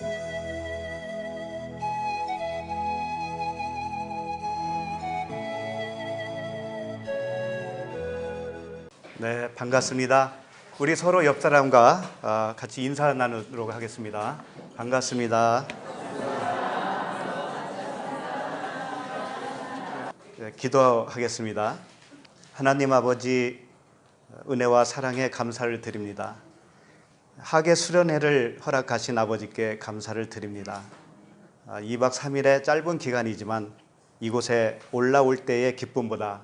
네, 반갑습니다. 우리 서로 옆 사람과 같이 인사 나누도록 하겠습니다. 반갑습니다. 네, 기도하겠습니다. 하나님 아버지, 은혜와 사랑에 감사를 드립니다. 하계 수련회를 허락하신 아버지께 감사를 드립니다. 2박 3일의 짧은 기간이지만 이곳에 올라올 때의 기쁨보다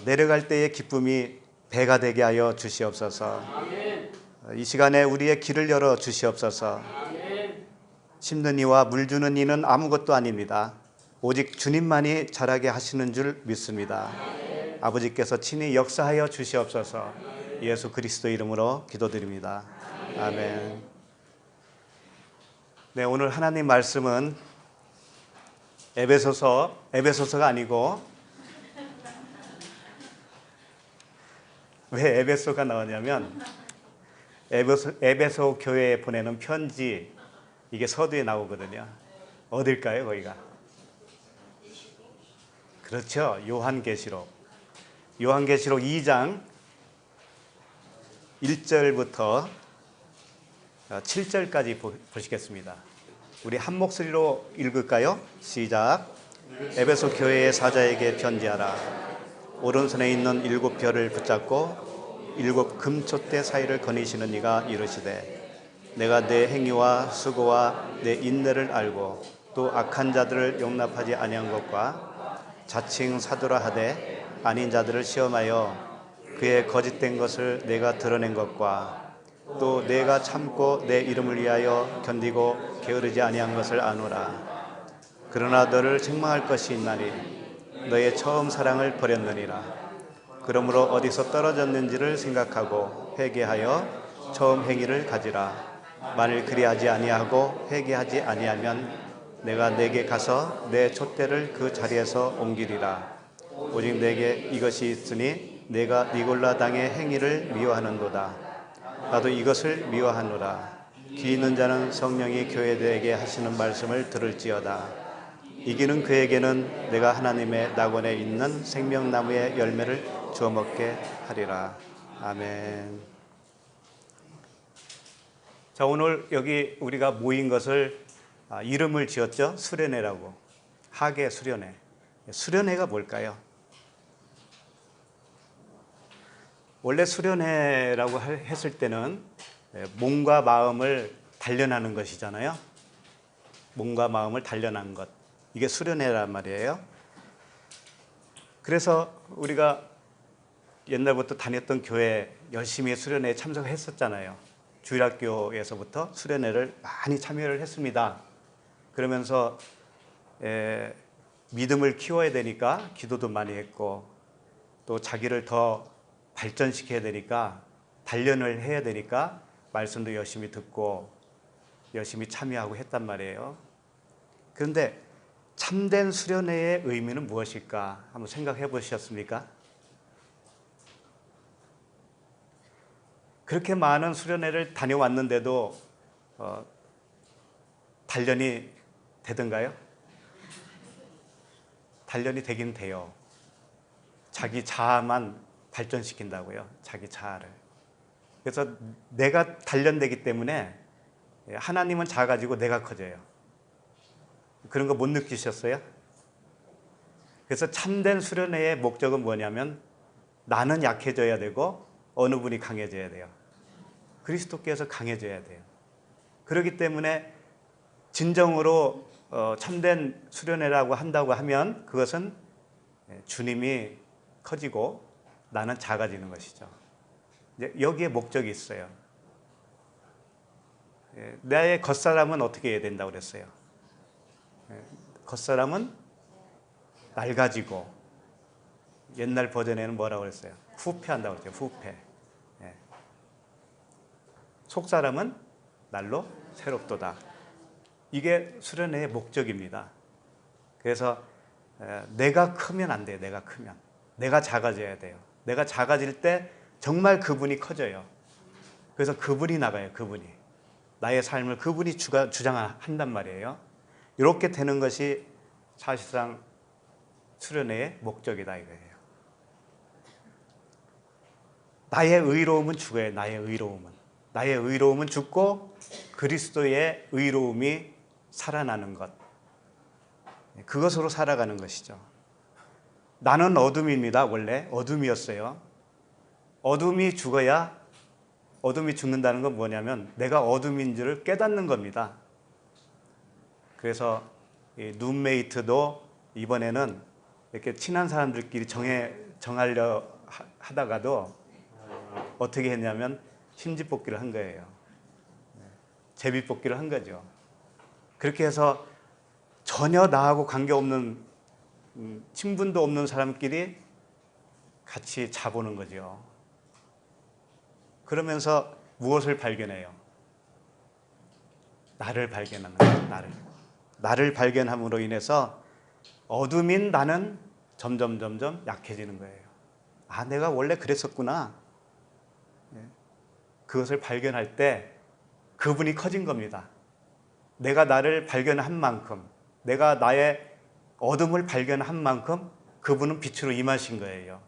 내려갈 때의 기쁨이 배가 되게 하여 주시옵소서. 이 시간에 우리의 길을 열어 주시옵소서. 심는 이와 물 주는 이는 아무것도 아닙니다. 오직 주님만이 자라게 하시는 줄 믿습니다. 아버지께서 친히 역사하여 주시옵소서. 예수 그리스도 이름으로 기도드립니다. 아멘. 네, 오늘 하나님 말씀은 에베소서가 아니고, 왜 에베소가 나오냐면 에베소 교회에 보내는 편지, 이게 서두에 나오거든요. 어딜까요, 거기가? 그렇죠, 요한계시록 2장 1절부터 7절까지 보시겠습니다. 우리 한 목소리로 읽을까요? 시작. 에베소 교회의 사자에게 편지하라. 오른손에 있는 7 별을 붙잡고 7 금촛대 사이를 거니시는 이가 이르시되, 내가 내 행위와 수고와 내 인내를 알고 또 악한 자들을 용납하지 아니한 것과 자칭 사도라 하되 아닌 자들을 시험하여 그의 거짓된 것을 내가 드러낸 것과 또 내가 참고 내 이름을 위하여 견디고 게으르지 아니한 것을 아노라. 그러나 너를 책망할 것이 있나니 너의 처음 사랑을 버렸느니라. 그러므로 어디서 떨어졌는지를 생각하고 회개하여 처음 행위를 가지라. 만일 그리하지 아니하고 회개하지 아니하면 내가 내게 가서 내 촛대를 그 자리에서 옮기리라. 오직 내게 이것이 있으니 내가 니골라 당의 행위를 미워하는도다. 나도 이것을 미워하노라. 귀 있는 자는 성령이 교회들에게 하시는 말씀을 들을지어다. 이기는 그에게는 내가 하나님의 낙원에 있는 생명나무의 열매를 주어 먹게 하리라. 아멘. 자, 오늘 여기 우리가 모인 것을 이름을 지었죠. 수련회라고. 하계 수련회. 수련회가 뭘까요? 원래 수련회라고 했을 때는 몸과 마음을 단련하는 것이잖아요. 몸과 마음을 단련한 것, 이게 수련회란 말이에요. 그래서 우리가 옛날부터 다녔던 교회 열심히 수련회에 참석했었잖아요. 주일학교에서부터 수련회를 많이 참여를 했습니다. 그러면서 믿음을 키워야 되니까 기도도 많이 했고, 또 자기를 더 발전시켜야 되니까, 단련을 해야 되니까 말씀도 열심히 듣고 열심히 참여하고 했단 말이에요. 그런데 참된 수련회의 의미는 무엇일까 한번 생각해 보셨습니까? 그렇게 많은 수련회를 다녀왔는데도 단련이 되던가요? 단련이 되긴 돼요. 자기 자아만 발전시킨다고요. 자기 자아를. 그래서 내가 단련되기 때문에 하나님은 작아지고 내가 커져요. 그런 거 못 느끼셨어요? 그래서 참된 수련회의 목적은 뭐냐면 나는 약해져야 되고 어느 분이 강해져야 돼요. 그리스도께서 강해져야 돼요. 그렇기 때문에 진정으로 참된 수련회라고 한다고 하면 그것은 주님이 커지고 나는 작아지는 것이죠. 여기에 목적이 있어요. 나의 겉사람은 어떻게 해야 된다고 그랬어요? 겉사람은 낡아지고, 옛날 버전에는 뭐라고 그랬어요? 후패한다고 그랬죠. 후패. 속사람은 날로 새롭도다. 이게 수련회의 목적입니다. 그래서 내가 크면 안 돼요. 내가 크면. 내가 작아져야 돼요. 내가 작아질 때 정말 그분이 커져요. 그래서 그분이 나가요. 그분이. 나의 삶을 그분이 주장한단 말이에요. 이렇게 되는 것이 사실상 수련회의 목적이다 이거예요. 나의 의로움은 죽어요. 나의 의로움은 죽고 그리스도의 의로움이 살아나는 것. 그것으로 살아가는 것이죠. 나는 어둠입니다. 원래 어둠이었어요. 어둠이 죽는다는 건 뭐냐면 내가 어둠인 줄을 깨닫는 겁니다. 그래서 룸메이트도 이번에는 이렇게 친한 사람들끼리 정하려 하다가도 어떻게 했냐면 심지뽑기를 한 거예요. 제비뽑기를 한 거죠. 그렇게 해서 전혀 나하고 관계없는 친분도 없는 사람끼리 같이 자보는 거죠. 그러면서 무엇을 발견해요? 나를 발견하는 거예요. 나를 발견함으로 인해서 어둠인 나는 점점 약해지는 거예요. 아, 내가 원래 그랬었구나. 그것을 발견할 때 그분이 커진 겁니다. 내가 나를 발견한 만큼, 내가 나의 어둠을 발견한 만큼 그분은 빛으로 임하신 거예요.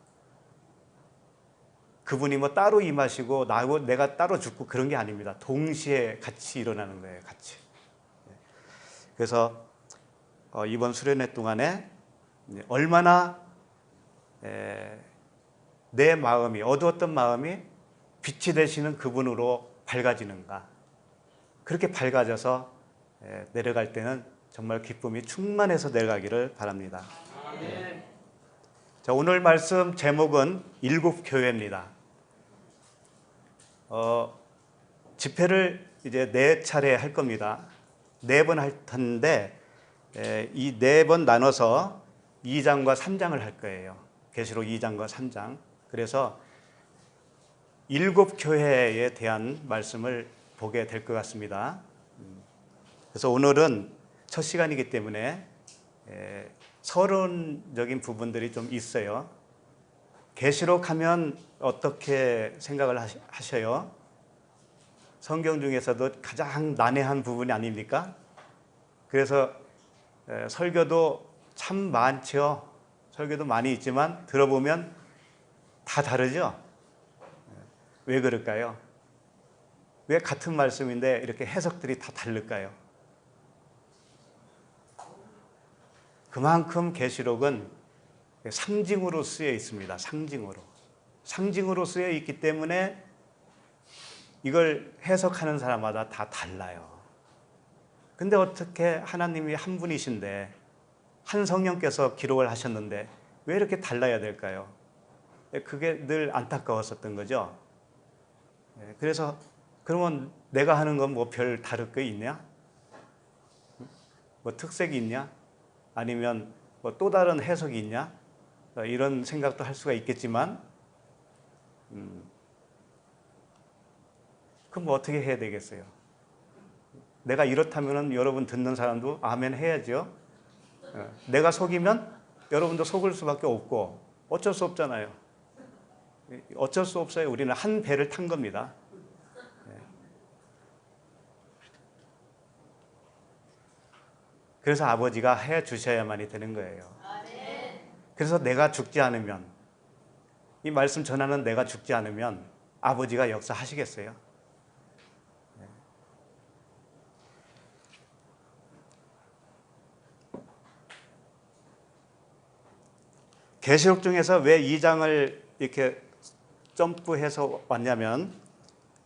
그분이 뭐 따로 임하시고 나하고 내가 따로 죽고 그런 게 아닙니다. 동시에 같이 일어나는 거예요. 같이. 그래서 이번 수련회 동안에 얼마나 내 마음이, 어두웠던 마음이 빛이 되시는 그분으로 밝아지는가. 그렇게 밝아져서 내려갈 때는 정말 기쁨이 충만해서 내려가기를 바랍니다. 자, 오늘 말씀 제목은 일곱 교회입니다. 집회를 이제 4차례 할 겁니다. 4번 할 텐데 이 4번 나눠서 2장과 3장을 할 거예요. 계시록 2장과 3장. 그래서 7 교회에 대한 말씀을 보게 될 것 같습니다. 그래서 오늘은 첫 시간이기 때문에 서론적인 부분들이 좀 있어요. 계시록 하면 어떻게 생각을 하셔요? 성경 중에서도 가장 난해한 부분이 아닙니까? 그래서 설교도 참 많죠. 설교도 많이 있지만 들어보면 다 다르죠? 왜 그럴까요? 왜 같은 말씀인데 이렇게 해석들이 다 다를까요? 그만큼 계시록은 상징으로 쓰여 있습니다. 상징으로 쓰여 있기 때문에 이걸 해석하는 사람마다 다 달라요. 근데 어떻게 하나님이 한 분이신데 한 성령께서 기록을 하셨는데 왜 이렇게 달라야 될까요? 그게 늘 안타까웠었던 거죠. 그래서 그러면 내가 하는 건 뭐 별 다를 게 있냐? 뭐 특색이 있냐? 아니면 뭐 또 다른 해석이 있냐? 이런 생각도 할 수가 있겠지만 그럼 뭐 어떻게 해야 되겠어요? 내가 이렇다면 여러분 듣는 사람도 아멘 해야죠. 내가 속이면 여러분도 속을 수밖에 없고 어쩔 수 없잖아요. 어쩔 수 없어요. 우리는 한 배를 탄 겁니다. 그래서 아버지가 해 주셔야만이 되는 거예요. 그래서 내가 죽지 않으면, 이 말씀 전하는 내가 죽지 않으면 아버지가 역사하시겠어요? 계시록 중에서 왜 2장을 이렇게 점프해서 왔냐면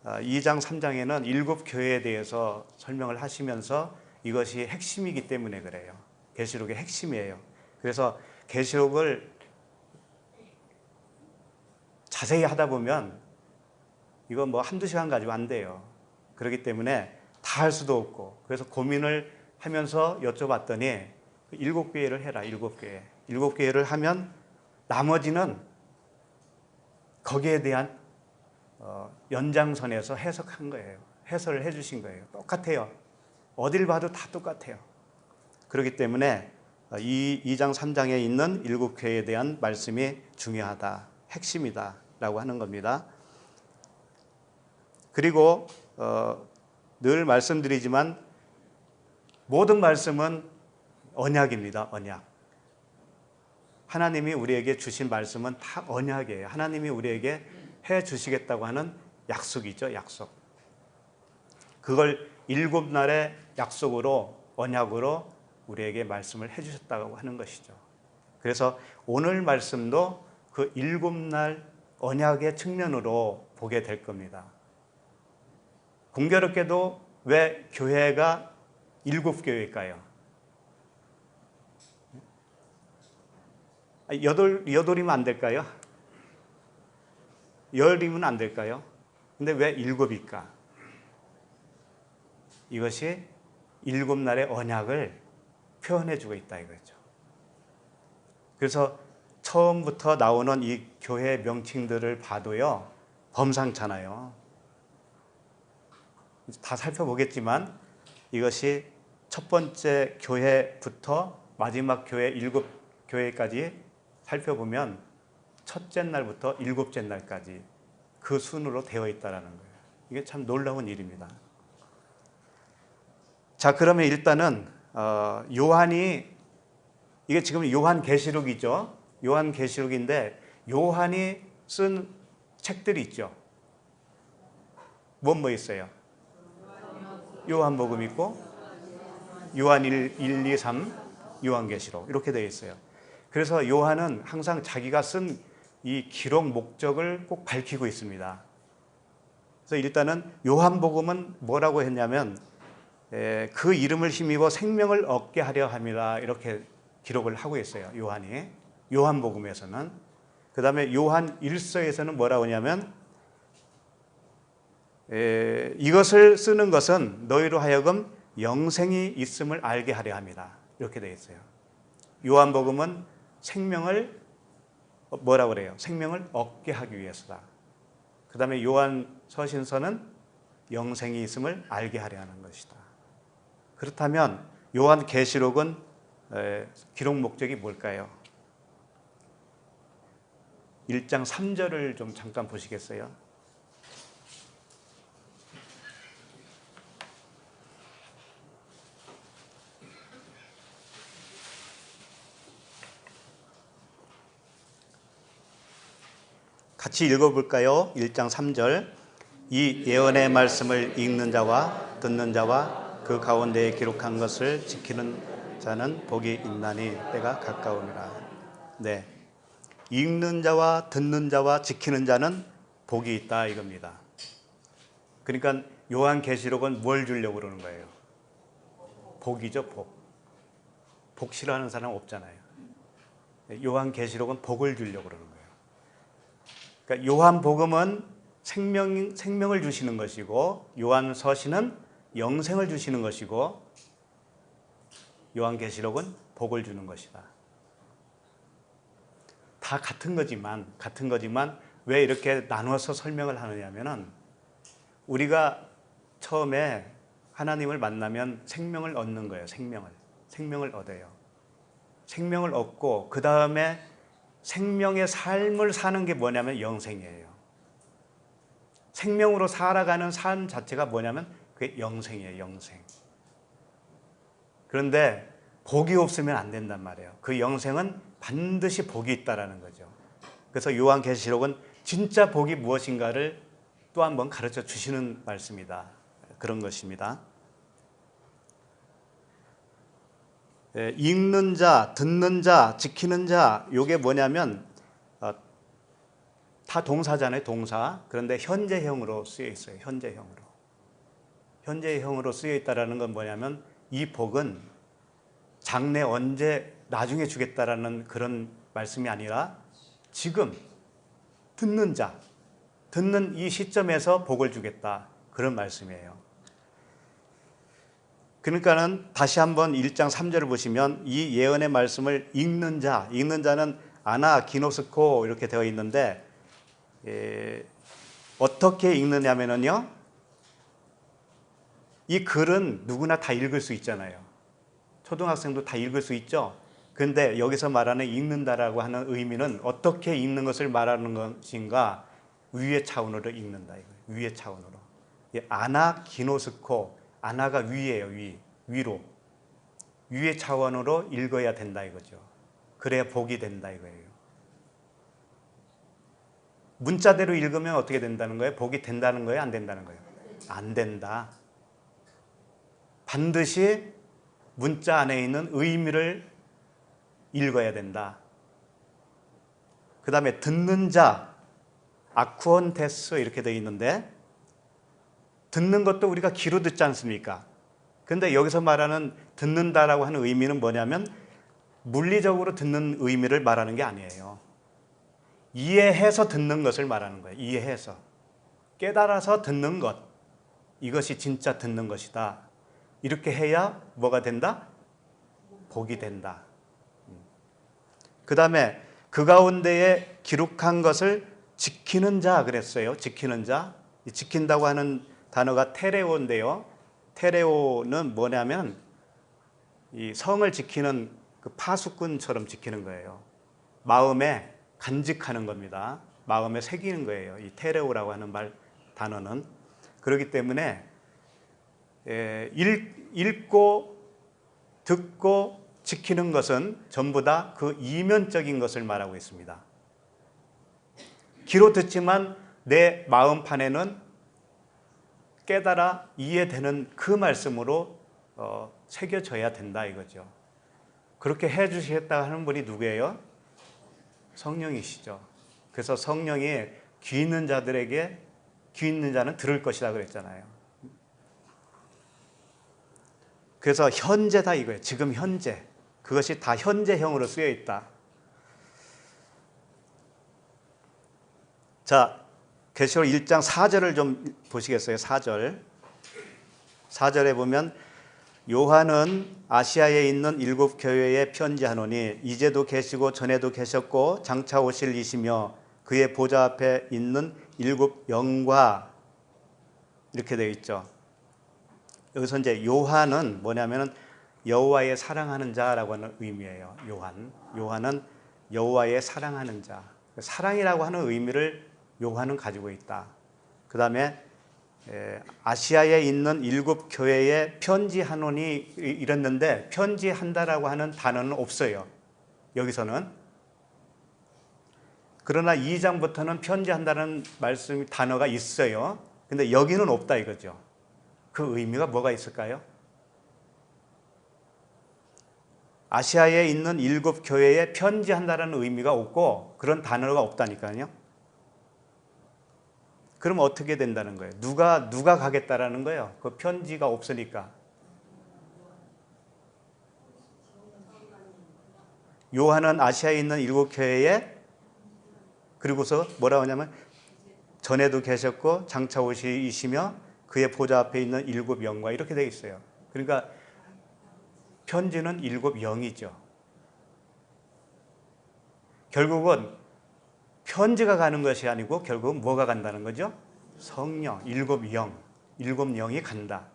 2장, 3장에는 7 교회에 대해서 설명을 하시면서 이것이 핵심이기 때문에 그래요. 계시록의 핵심이에요. 그래서 계시록을 자세히 하다 보면 이건 뭐 한두 시간 가지고 안 돼요. 그렇기 때문에 다 할 수도 없고, 그래서 고민을 하면서 여쭤봤더니 7 교회를 해라. 7 교회. 7 교회를 하면 나머지는 거기에 대한 연장선에서 해석한 거예요. 해설을 해주신 거예요. 똑같아요. 어딜 봐도 다 똑같아요. 그렇기 때문에 이 2장 3장에 있는 7 교회에 대한 말씀이 중요하다, 핵심이다 라고 하는 겁니다. 그리고 늘 말씀드리지만 모든 말씀은 언약입니다. 언약. 하나님이 우리에게 주신 말씀은 다 언약이에요. 하나님이 우리에게 해 주시겠다고 하는 약속이죠. 약속. 그걸 7날의 약속으로, 언약으로 우리에게 말씀을 해 주셨다고 하는 것이죠. 그래서 오늘 말씀도 그 7날 언약의 측면으로 보게 될 겁니다. 공교롭게도 왜 교회가 7교회일까요? 여덟이면 안 될까요? 열이면 안 될까요? 근데 왜 7일까? 이것이 7날의 언약을 표현해 주고 있다 이거죠. 그래서 처음부터 나오는 이 교회 명칭들을 봐도요, 범상찮아요. 다 살펴보겠지만 이것이 첫 번째 교회부터 마지막 교회 7교회까지 살펴보면 첫째 날부터 7째 날까지 그 순으로 되어 있다는 거예요. 이게 참 놀라운 일입니다. 자, 그러면 일단은 요한이, 이게 지금 요한계시록이죠. 요한계시록인데 요한이 쓴 책들이 있죠. 뭐 있어요? 요한복음 있고 요한 1, 2, 3, 요한계시록 이렇게 되어 있어요. 그래서 요한은 항상 자기가 쓴 이 기록 목적을 꼭 밝히고 있습니다. 그래서 일단은 요한복음은 뭐라고 했냐면 그 이름을 힘입어 생명을 얻게 하려 합니다. 이렇게 기록을 하고 있어요. 요한이. 요한복음에서는. 그 다음에 요한 1서에서는 뭐라고 하냐면 이것을 쓰는 것은 너희로 하여금 영생이 있음을 알게 하려 합니다. 이렇게 되어 있어요. 요한복음은 생명을 뭐라고 그래요? 생명을 얻게 하기 위해서다. 그 다음에 요한서신서는 영생이 있음을 알게 하려 하는 것이다. 그렇다면 요한계시록은 기록 목적이 뭘까요? 1장 3절을 좀 잠깐 보시겠어요? 같이 읽어볼까요? 1장 3절. 이 예언의 말씀을 읽는 자와 듣는 자와 그 가운데에 기록한 것을 지키는 자는 복이 있나니 때가 가까우니라. 네, 읽는 자와 듣는 자와 지키는 자는 복이 있다 이겁니다. 그러니까 요한계시록은 뭘 주려고 그러는 거예요? 복이죠, 복. 복 싫어하는 사람 없잖아요. 요한계시록은 복을 주려고 그러는 거예요. 그러니까 요한복음은 생명을 주시는 것이고 요한서신은 영생을 주시는 것이고 요한계시록은 복을 주는 것이다. 다 같은 거지만 왜 이렇게 나눠서 설명을 하느냐면은 우리가 처음에 하나님을 만나면 생명을 얻는 거예요. 생명을 얻어요. 생명을 얻고 그 다음에 생명의 삶을 사는 게 뭐냐면 영생이에요. 생명으로 살아가는 삶 자체가 뭐냐면 그게 영생이에요. 영생. 그런데 복이 없으면 안 된단 말이에요. 그 영생은 반드시 복이 있다라는 거죠. 그래서 요한계시록은 진짜 복이 무엇인가를 또 한 번 가르쳐 주시는 말씀이다. 그런 것입니다. 읽는 자, 듣는 자, 지키는 자, 이게 뭐냐면 다 동사잖아요. 동사. 그런데 현재형으로 쓰여 있어요. 현재형으로 쓰여 있다라는 건 뭐냐면 이 복은 장래 언제 나중에 주겠다라는 그런 말씀이 아니라 지금 듣는 자, 듣는 이 시점에서 복을 주겠다. 그런 말씀이에요. 그러니까는 다시 한번 1장 3절을 보시면 이 예언의 말씀을 읽는 자는 아나기노스코 이렇게 되어 있는데 어떻게 읽느냐면요, 이 글은 누구나 다 읽을 수 있잖아요. 초등학생도 다 읽을 수 있죠. 그런데 여기서 말하는 읽는다라고 하는 의미는 어떻게 읽는 것을 말하는 것인가? 위의 차원으로 읽는다. 위의 차원으로. 아나 기노스코, 아나가 위예요. 위로. 위의 차원으로 읽어야 된다 이거죠. 그래야 복이 된다 이거예요. 문자대로 읽으면 어떻게 된다는 거예요? 복이 된다는 거예요? 안 된다는 거예요? 안 된다. 반드시 문자 안에 있는 의미를 읽어야 된다. 그 다음에 듣는 자, 아쿠온테스 이렇게 되어 있는데, 듣는 것도 우리가 귀로 듣지 않습니까? 근데 여기서 말하는 듣는다라고 하는 의미는 뭐냐면 물리적으로 듣는 의미를 말하는 게 아니에요. 이해해서 듣는 것을 말하는 거예요. 이해해서. 깨달아서 듣는 것. 이것이 진짜 듣는 것이다. 이렇게 해야 뭐가 된다? 복이 된다. 그 다음에 그 가운데에 기록한 것을 지키는 자 그랬어요. 지키는 자. 지킨다고 하는 단어가 테레오인데요. 테레오는 뭐냐면 이 성을 지키는 그 파수꾼처럼 지키는 거예요. 마음에 간직하는 겁니다. 마음에 새기는 거예요. 이 테레오라고 하는 단어는. 그렇기 때문에 읽고 듣고 지키는 것은 전부 다 그 이면적인 것을 말하고 있습니다. 귀로 듣지만 내 마음판에는 깨달아 이해되는 그 말씀으로 새겨져야 된다 이거죠. 그렇게 해주시겠다 하는 분이 누구예요? 성령이시죠. 그래서 성령이 귀 있는 자들에게 귀 있는 자는 들을 것이다 그랬잖아요. 그래서 현재다 이거예요. 지금 현재. 그것이 다 현재형으로 쓰여 있다. 자, 계시록 1장 4절을 좀 보시겠어요? 4절. 4절에 보면 요한은 아시아에 있는 7 교회에 편지하노니 이제도 계시고 전에도 계셨고 장차 오실 이시며 그의 보좌 앞에 있는 7 영과 이렇게 되어 있죠. 여기서 이제 요한은 뭐냐면은 여호와의 사랑하는 자라고 하는 의미예요. 요한은 여호와의 사랑하는 자. 사랑이라고 하는 의미를 요한은 가지고 있다. 그 다음에 아시아에 있는 7 교회에 편지하노니 이랬는데 편지한다라고 하는 단어는 없어요. 여기서는. 그러나 2장부터는 편지한다는 단어가 있어요. 근데 여기는 없다 이거죠. 그 의미가 뭐가 있을까요? 아시아에 있는 7 교회에 편지한다는 의미가 없고 그런 단어가 없다니까요. 그럼 어떻게 된다는 거예요? 누가 가겠다라는 거예요? 그 편지가 없으니까. 요한은 아시아에 있는 7 교회에 그리고서 뭐라고 하냐면 전에도 계셨고 장차 오시며 그의 보좌 앞에 있는 7 영과 이렇게 되어 있어요. 그러니까 편지는 7 영이죠. 결국은 편지가 가는 것이 아니고 결국은 뭐가 간다는 거죠? 성령, 7 영, 7 영이 간다.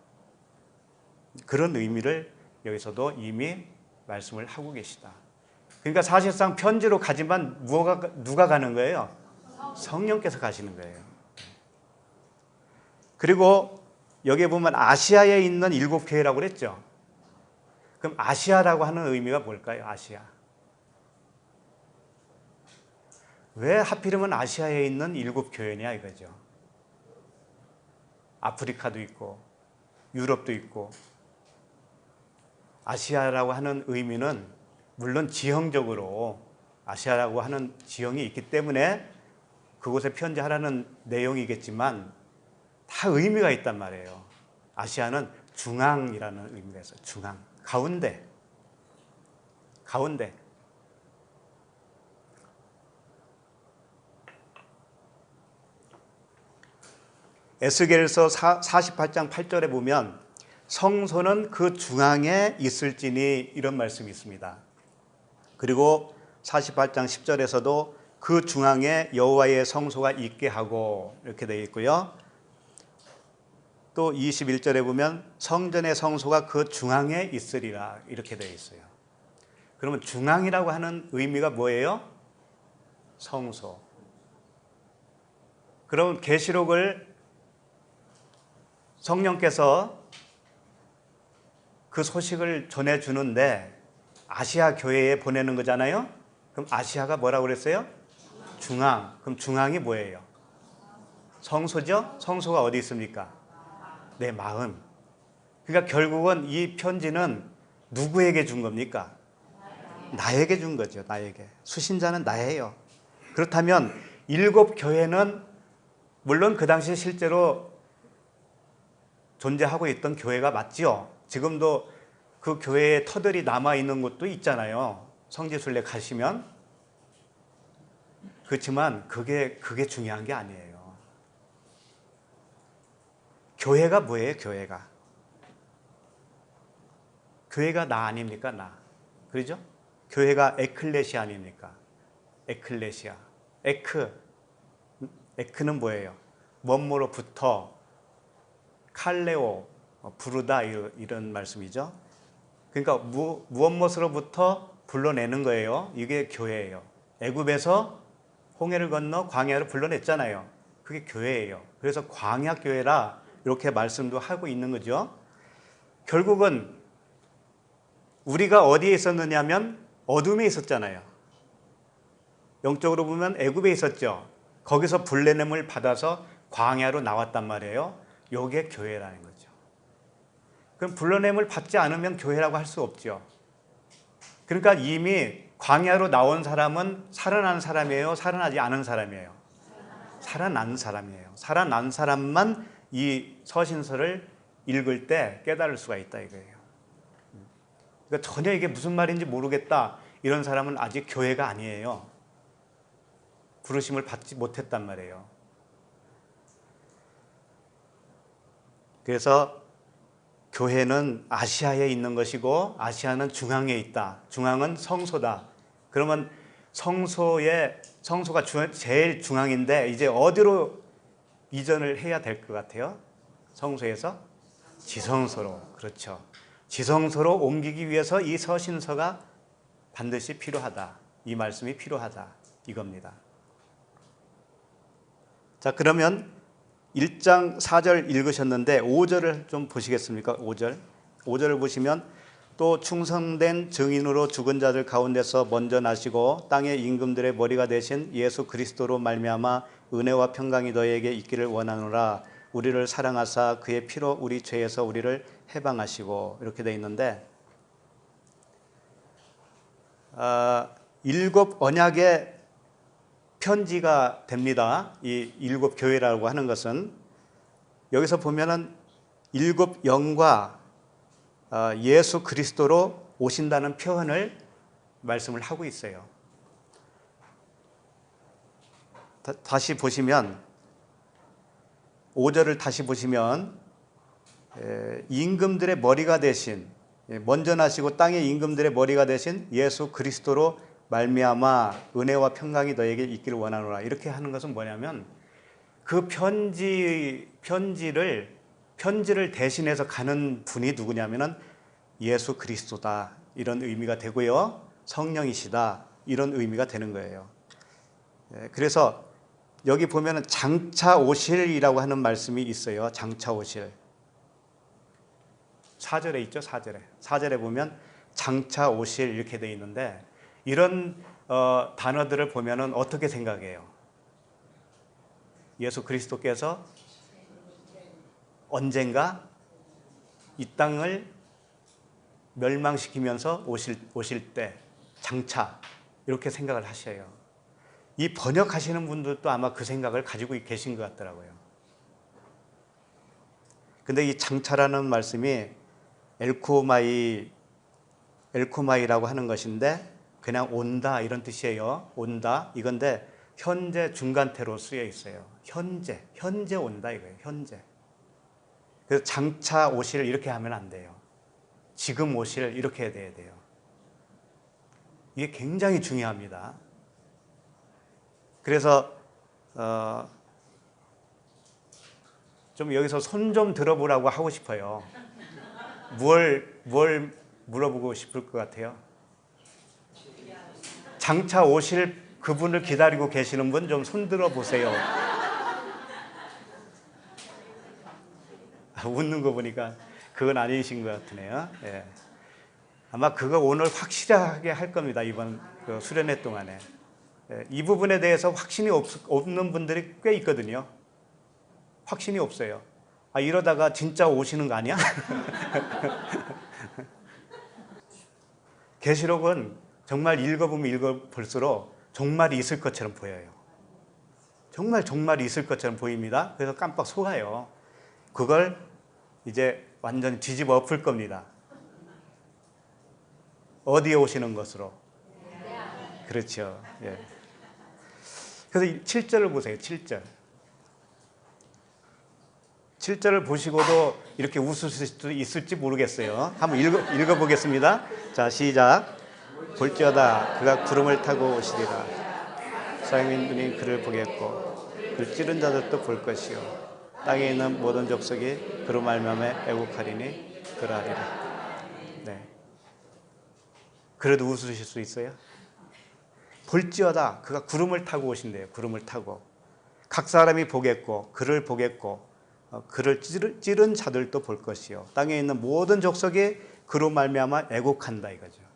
그런 의미를 여기서도 이미 말씀을 하고 계시다. 그러니까 사실상 편지로 가지만 누가 가는 거예요? 성령께서 가시는 거예요. 그리고 여기에 보면 아시아에 있는 7 교회라고 그랬죠. 그럼 아시아라고 하는 의미가 뭘까요? 아시아. 왜 하필이면 아시아에 있는 7 교회냐 이거죠. 아프리카도 있고 유럽도 있고. 아시아라고 하는 의미는 물론 지형적으로 아시아라고 하는 지형이 있기 때문에 그곳에 편지하라는 내용이겠지만 다 의미가 있단 말이에요. 아시아는 중앙이라는 의미가 있어요. 중앙, 가운데. 에스겔서 48장 8절에 보면 성소는 그 중앙에 있을지니 이런 말씀이 있습니다. 그리고 48장 10절에서도 그 중앙에 여호와의 성소가 있게 하고 이렇게 되어 있고요. 또 21절에 보면 성전의 성소가 그 중앙에 있으리라 이렇게 되어 있어요. 그러면 중앙이라고 하는 의미가 뭐예요? 성소. 그럼 계시록을 성령께서 그 소식을 전해주는데 아시아 교회에 보내는 거잖아요. 그럼 아시아가 뭐라고 그랬어요? 중앙. 그럼 중앙이 뭐예요? 성소죠? 성소가 어디 있습니까? 내 마음. 그러니까 결국은 이 편지는 누구에게 준 겁니까? 나에게 준 거죠. 나에게. 수신자는 나예요. 그렇다면 7 교회는 물론 그 당시에 실제로 존재하고 있던 교회가 맞지요. 지금도 그 교회의 터들이 남아있는 곳도 있잖아요. 성지순례 가시면. 그렇지만 그게 중요한 게 아니에요. 교회가 뭐예요? 교회가 나 아닙니까? 나. 그러죠? 교회가 에클레시아 아닙니까? 에클레시아. 에크는 뭐예요? 뭐뭐로부터 칼레오, 부르다 이런 말씀이죠. 그러니까 무엇으로부터 불러내는 거예요. 이게 교회예요. 애굽에서 홍해를 건너 광야로 불러냈잖아요. 그게 교회예요. 그래서 광야교회라 이렇게 말씀도 하고 있는 거죠. 결국은 우리가 어디에 있었느냐면 어둠에 있었잖아요. 영적으로 보면 애굽에 있었죠. 거기서 불내냄을 받아서 광야로 나왔단 말이에요. 이게 교회라는 거죠. 그럼 불러냄을 받지 않으면 교회라고 할 수 없죠. 그러니까 이미 광야로 나온 사람은 살아난 사람이에요? 살아나지 않은 사람이에요? 살아난 사람이에요. 살아난 사람만 이 서신서를 읽을 때 깨달을 수가 있다 이거예요. 그러니까 전혀 이게 무슨 말인지 모르겠다 이런 사람은 아직 교회가 아니에요. 부르심을 받지 못했단 말이에요. 그래서 교회는 아시아에 있는 것이고 아시아는 중앙에 있다. 중앙은 성소다. 그러면 성소가 제일 중앙인데 이제 어디로 이전을 해야 될 것 같아요? 성소에서 지성소로. 그렇죠. 지성소로 옮기기 위해서 이 서신서가 반드시 필요하다. 이 말씀이 필요하다. 이겁니다. 자, 그러면 1장 4절 읽으셨는데 5절을 좀 보시겠습니까? 5절을 보시면 또 충성된 증인으로 죽은 자들 가운데서 먼저 나시고 땅의 임금들의 머리가 되신 예수 그리스도로 말미암아 은혜와 평강이 너희에게 있기를 원하노라. 우리를 사랑하사 그의 피로 우리 죄에서 우리를 해방하시고 이렇게 되어 있는데 7 언약의 편지가 됩니다. 이 7 교회라고 하는 것은 여기서 보면은 7 영과 예수 그리스도로 오신다는 표현을 말씀을 하고 있어요. 다시 보시면 5절을 다시 보시면 임금들의 머리가 되신 먼저 나시고 땅의 임금들의 머리가 되신 예수 그리스도로 말미암아 은혜와 평강이 너에게 있기를 원하노라. 이렇게 하는 것은 뭐냐면 그 편지를 대신해서 가는 분이 누구냐면은 예수 그리스도다. 이런 의미가 되고요. 성령이시다. 이런 의미가 되는 거예요. 그래서 여기 보면은 장차 오실이라고 하는 말씀이 있어요. 장차 오실. 4절에 있죠. 4절에 보면 장차 오실 이렇게 되어 있는데 이런 단어들을 보면은 어떻게 생각해요? 예수 그리스도께서 언젠가 이 땅을 멸망시키면서 오실 때 장차 이렇게 생각을 하셔요. 이 번역하시는 분들도 아마 그 생각을 가지고 계신 것 같더라고요. 근데 이 장차라는 말씀이 엘코마이라고 하는 것인데 그냥 온다 이런 뜻이에요. 온다 이건데 현재 중간태로 쓰여 있어요. 현재 온다 이거예요. 현재. 그래서 장차 오실 이렇게 하면 안 돼요. 지금 오실 이렇게 해야 돼요. 이게 굉장히 중요합니다. 그래서 좀 여기서 손 좀 들어보라고 하고 싶어요. 뭘 물어보고 싶을 것 같아요? 장차 오실 그분을 기다리고 계시는 분 좀 손 들어보세요. 웃는 거 보니까 그건 아니신 것 같으네요. 예. 아마 그거 오늘 확실하게 할 겁니다. 이번 그 수련회 동안에. 예. 이 부분에 대해서 확신이 없는 분들이 꽤 있거든요. 확신이 없어요. 아, 이러다가 진짜 오시는 거 아니야? 계시록은 정말 읽어보면 읽어볼수록 종말이 있을 것처럼 보여요. 정말 종말이 있을 것처럼 보입니다. 그래서 깜빡 속아요. 그걸 이제 완전히 뒤집어 엎을 겁니다. 어디에 오시는 것으로? 그렇죠. 예. 그래서 7절을 보세요. 7절. 7절을 보시고도 이렇게 웃을 수도 있을지 모르겠어요. 한번 읽어보겠습니다. 자, 시작. 볼지어다 그가 구름을 타고 오시리라. 사람의 눈이 그를 보겠고 그를 찌른 자들도 볼 것이요 땅에 있는 모든 족속이 그로 말미암아 애국하리니 그러하리라. 네. 그래도 웃으실 수 있어요? 볼지어다 그가 구름을 타고 오신대요. 구름을 타고 각 사람이 보겠고 그를 보겠고 그를 찌른 자들도 볼 것이요 땅에 있는 모든 족속이 그로 말미암아 애국한다 이거죠.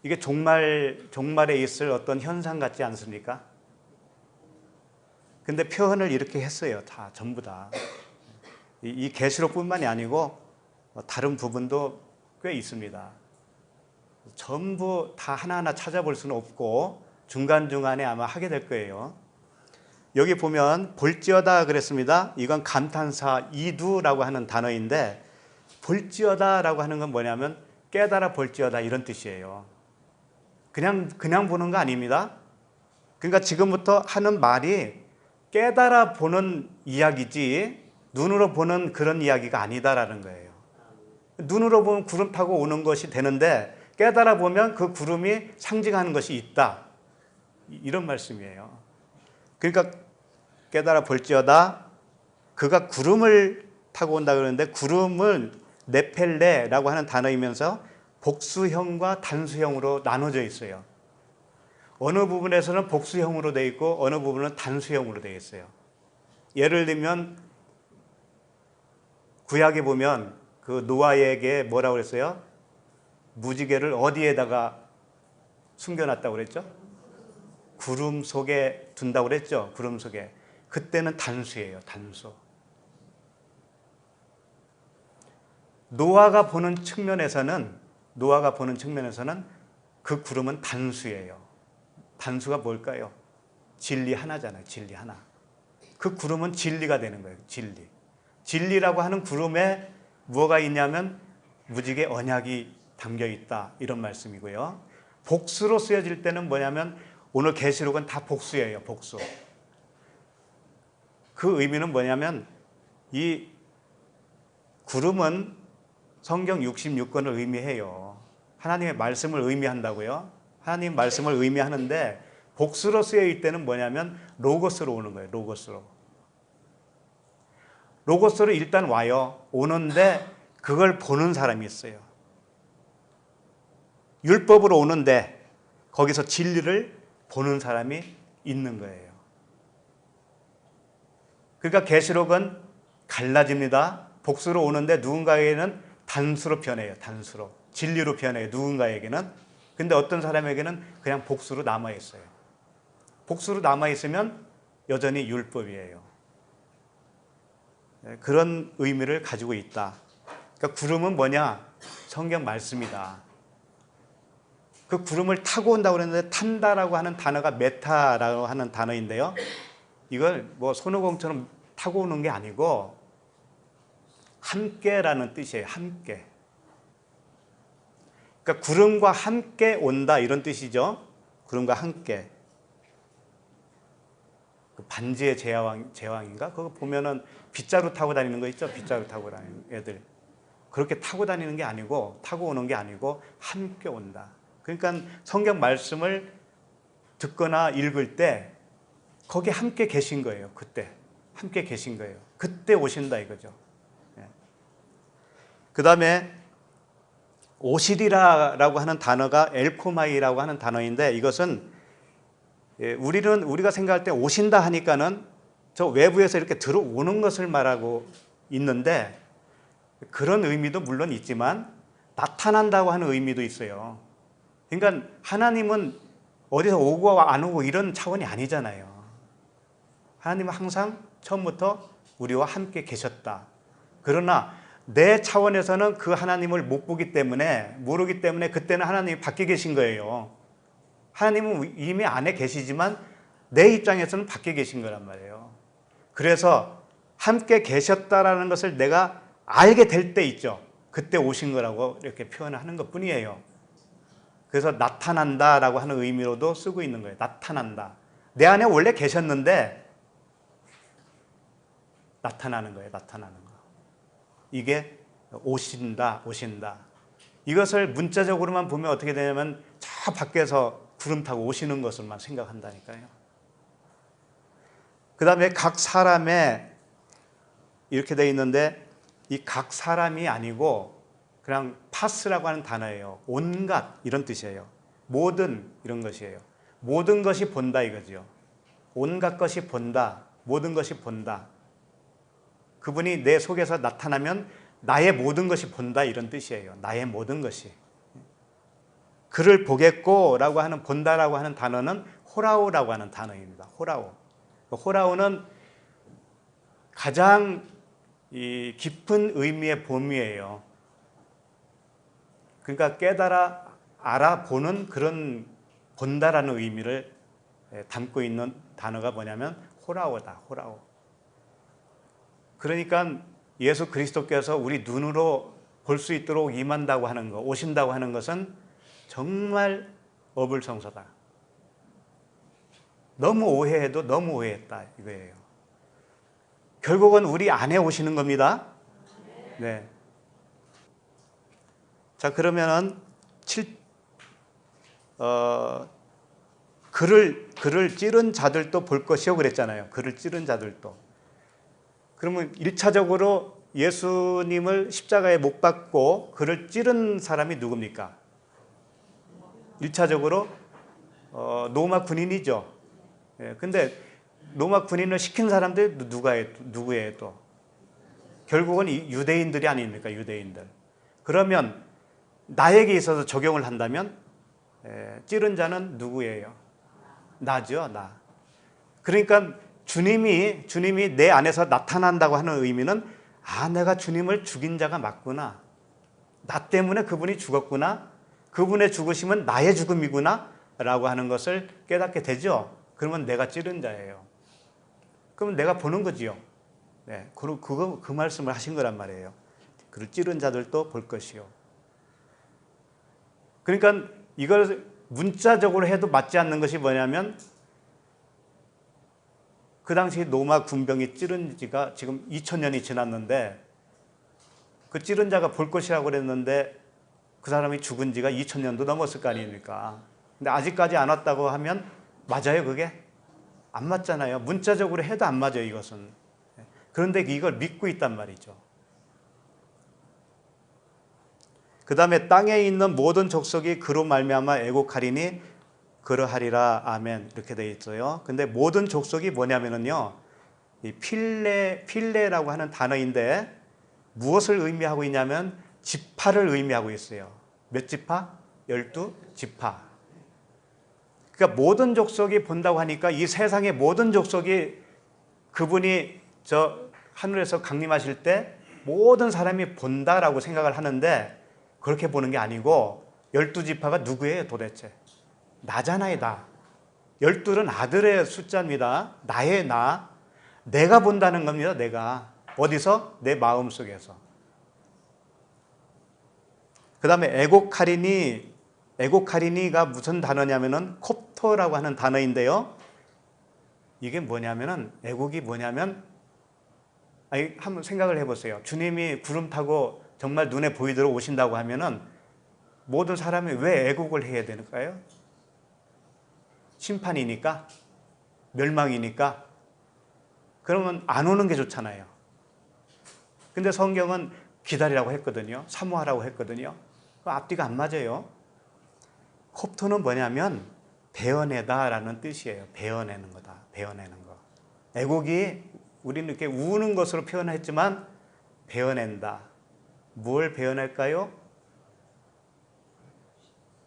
이게 종말에 있을 어떤 현상 같지 않습니까? 근데 표현을 이렇게 했어요. 다 전부 다. 이 계시록뿐만이 아니고 다른 부분도 꽤 있습니다. 전부 다 하나하나 찾아볼 수는 없고 중간중간에 아마 하게 될 거예요. 여기 보면 볼지어다 그랬습니다. 이건 감탄사 이두라고 하는 단어인데 볼지어다라고 하는 건 뭐냐면 깨달아 볼지어다 이런 뜻이에요. 그냥 보는 거 아닙니다. 그러니까 지금부터 하는 말이 깨달아 보는 이야기지 눈으로 보는 그런 이야기가 아니다라는 거예요. 눈으로 보면 구름 타고 오는 것이 되는데 깨달아 보면 그 구름이 상징하는 것이 있다. 이런 말씀이에요. 그러니까 깨달아 볼지어다 그가 구름을 타고 온다 그러는데 구름은 네펠레라고 하는 단어이면서 복수형과 단수형으로 나눠져 있어요. 어느 부분에서는 복수형으로 되어 있고 어느 부분은 단수형으로 되어 있어요. 예를 들면 구약에 보면 그 노아에게 뭐라고 그랬어요? 무지개를 어디에다가 숨겨놨다고 그랬죠? 구름 속에 둔다고 그랬죠? 구름 속에. 그때는 단수예요. 단수. 노아가 보는 측면에서는 그 구름은 단수예요. 단수가 뭘까요? 진리 하나잖아요. 진리 하나. 그 구름은 진리가 되는 거예요. 진리. 진리라고 하는 구름에 뭐가 있냐면 무지개 언약이 담겨 있다. 이런 말씀이고요. 복수로 쓰여질 때는 뭐냐면 오늘 계시록은 다 복수예요. 복수. 그 의미는 뭐냐면 이 구름은 성경 66권을 의미해요. 하나님의 말씀을 의미한다고요. 하나님 말씀을 의미하는데 복수로 쓰여질 때는 뭐냐면 로고스로 오는 거예요. 로고스로. 로고스로 일단 와요. 오는데 그걸 보는 사람이 있어요. 율법으로 오는데 거기서 진리를 보는 사람이 있는 거예요. 그러니까 계시록은 갈라집니다. 복수로 오는데 누군가에게는 단수로 변해요. 단수로. 진리로 변해요. 누군가에게는. 근데 어떤 사람에게는 그냥 복수로 남아있어요. 복수로 남아있으면 여전히 율법이에요. 그런 의미를 가지고 있다. 그러니까 구름은 뭐냐? 성경 말씀이다. 그 구름을 타고 온다고 그랬는데 탄다라고 하는 단어가 메타라고 하는 단어인데요. 이걸 뭐 손오공처럼 타고 오는 게 아니고 함께라는 뜻이에요. 함께. 그러니까 구름과 함께 온다 이런 뜻이죠. 구름과 함께. 그 반지의 제왕인가? 그거 보면은 빗자루 타고 다니는 거 있죠? 빗자루 타고 다니는 애들. 그렇게 타고 다니는 게 아니고 타고 오는 게 아니고 함께 온다. 그러니까 성경 말씀을 듣거나 읽을 때 거기 함께 계신 거예요. 그때. 함께 계신 거예요. 그때 오신다 이거죠. 그 다음에 오시리라라고 하는 단어가 엘코마이라고 하는 단어인데 이것은 우리가 생각할 때 오신다 하니까는 저 외부에서 이렇게 들어오는 것을 말하고 있는데 그런 의미도 물론 있지만 나타난다고 하는 의미도 있어요. 그러니까 하나님은 어디서 오고 안 오고 이런 차원이 아니잖아요. 하나님은 항상 처음부터 우리와 함께 계셨다. 그러나 내 차원에서는 그 하나님을 못 보기 때문에 모르기 때문에 그때는 하나님이 밖에 계신 거예요. 하나님은 이미 안에 계시지만 내 입장에서는 밖에 계신 거란 말이에요. 그래서 함께 계셨다라는 것을 내가 알게 될 때 있죠. 그때 오신 거라고 이렇게 표현을 하는 것 뿐이에요. 그래서 나타난다라고 하는 의미로도 쓰고 있는 거예요. 나타난다. 내 안에 원래 계셨는데 나타나는 거예요. 나타나는 거. 이게 오신다, 오신다. 이것을 문자적으로만 보면 어떻게 되냐면 저 밖에서 구름 타고 오시는 것을만 생각한다니까요. 그 다음에 각 사람의 이렇게 되어 있는데 이 각 사람이 아니고 그냥 파스라고 하는 단어예요. 온갖 이런 뜻이에요. 모든 이런 것이에요. 모든 것이 본다 이거죠. 온갖 것이 본다. 모든 것이 본다. 그분이 내 속에서 나타나면 나의 모든 것이 본다 이런 뜻이에요. 나의 모든 것이. 그를 보겠고 라고 하는 본다라고 하는 단어는 호라오라고 하는 단어입니다. 호라오. 호라오는 가장 이 깊은 의미의 범위예요. 그러니까 깨달아 알아보는 그런 본다라는 의미를 담고 있는 단어가 뭐냐면 호라오다. 호라오. 그러니까 예수 그리스도께서 우리 눈으로 볼 수 있도록 임한다고 하는 것, 오신다고 하는 것은 정말 어불성설하다. 너무 오해해도 너무 오해했다 이거예요. 결국은 우리 안에 오시는 겁니다. 네. 자, 그러면은 그를 찌른 자들도 볼 것이요 그랬잖아요. 그를 찌른 자들도. 그러면 1차적으로 예수님을 십자가에 못 박고 그를 찌른 사람이 누굽니까? 1차적으로 로마 군인이죠. 예, 근데 로마 군인을 시킨 사람들이 누구예요 또? 결국은 유대인들이 아닙니까? 유대인들. 그러면 나에게 있어서 적용을 한다면 찌른 자는 누구예요? 나죠, 나. 그러니까 주님이 내 안에서 나타난다고 하는 의미는 내가 주님을 죽인 자가 맞구나. 나 때문에 그분이 죽었구나. 그분의 죽으심은 나의 죽음이구나 라고 하는 것을 깨닫게 되죠. 그러면 내가 찌른 자예요. 그러면 내가 보는 거지요. 네, 그 말씀을 하신 거란 말이에요. 그를 찌른 자들도 볼 것이요. 그러니까 이걸 문자적으로 해도 맞지 않는 것이 뭐냐면 그 당시 로마 군병이 찌른 지가 지금 2000년이 지났는데 그 찌른 자가 볼 것이라고 그랬는데 그 사람이 죽은 지가 2000년도 넘었을 거 아닙니까? 근데 아직까지 안 왔다고 하면 맞아요 그게? 안 맞잖아요. 문자적으로 해도 안 맞아요 이것은. 그런데 이걸 믿고 있단 말이죠. 그 다음에 땅에 있는 모든 족속이 그로 말미암아 애곡하리니 그러하리라 아멘 이렇게 되어 있어요. 근데 모든 족속이 뭐냐면요, 이 필레라고 하는 단어인데 무엇을 의미하고 있냐면 지파를 의미하고 있어요. 몇 지파? 12지파. 그러니까 모든 족속이 본다고 하니까 이 세상의 모든 족속이 그분이 저 하늘에서 강림하실 때 모든 사람이 본다라고 생각을 하는데 그렇게 보는 게 아니고 12지파가 누구예요 도대체? 나잖아요, 나. 12는 아들의 숫자입니다. 나의 나. 내가 본다는 겁니다, 내가. 어디서? 내 마음 속에서. 그 다음에 애곡하리니가 무슨 단어냐면은 콥토라고 하는 단어인데요. 이게 뭐냐면은, 애곡이 뭐냐면, 한번 생각을 해보세요. 주님이 구름 타고 정말 눈에 보이도록 오신다고 하면은 모든 사람이 왜 애곡을 해야 되는가요? 심판이니까? 멸망이니까? 그러면 안 오는 게 좋잖아요. 근데 성경은 기다리라고 했거든요. 사모하라고 했거든요. 앞뒤가 안 맞아요. 콥토는 뭐냐면 베어내다라는 뜻이에요. 베어내는 거다. 베어내는 거. 애곡이 우리는 이렇게 우는 것으로 표현했지만 베어낸다. 뭘 베어낼까요?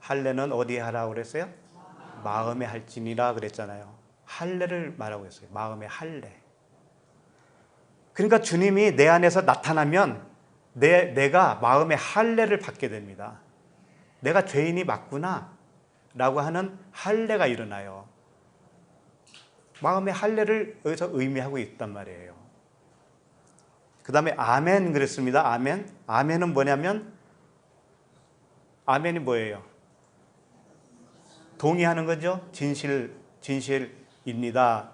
할례는 어디에 하라고 그랬어요? 마음에 할지니라 그랬잖아요. 할례를 말하고 있어요. 마음의 할례. 그러니까 주님이 내 안에서 나타나면 내가 마음의 할례를 받게 됩니다. 내가 죄인이 맞구나 라고 하는 할례가 일어나요. 마음의 할례를 여기서 의미하고 있단 말이에요. 그 다음에 아멘 그랬습니다. 아멘. 아멘은 뭐냐면 아멘이 뭐예요? 동의하는 거죠. 진실입니다.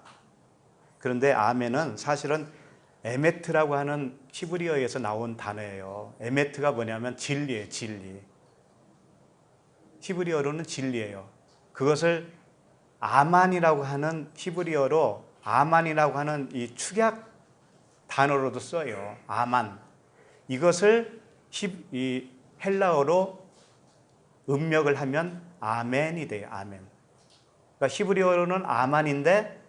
그런데 아멘은 사실은 에메트라고 하는 히브리어에서 나온 단어예요. 에메트가 뭐냐면 진리예요. 진리. 히브리어로는 진리예요. 그것을 아만이라고 하는 히브리어로 아만이라고 하는 이 축약 단어로도 써요. 아만. 이것을 이 헬라어로 음력을 하면 아멘이 돼요. 아멘. 그러니까 히브리어로는 아만인데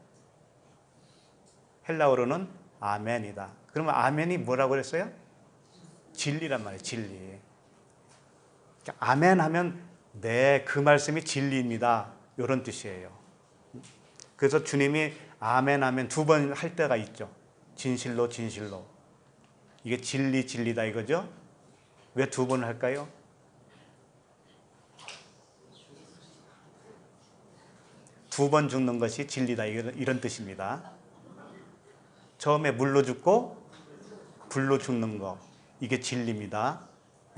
헬라어로는 아멘이다. 그러면 아멘이 뭐라고 그랬어요? 진리란 말이에요. 진리. 그러니까 아멘 하면 네, 그 말씀이 진리입니다. 이런 뜻이에요. 그래서 주님이 아멘 하면 두 번 할 때가 있죠. 진실로 진실로. 이게 진리다 이거죠. 왜 두 번 할까요? 두 번 죽는 것이 진리다 이런 뜻입니다. 처음에 물로 죽고 불로 죽는 거 이게 진리입니다.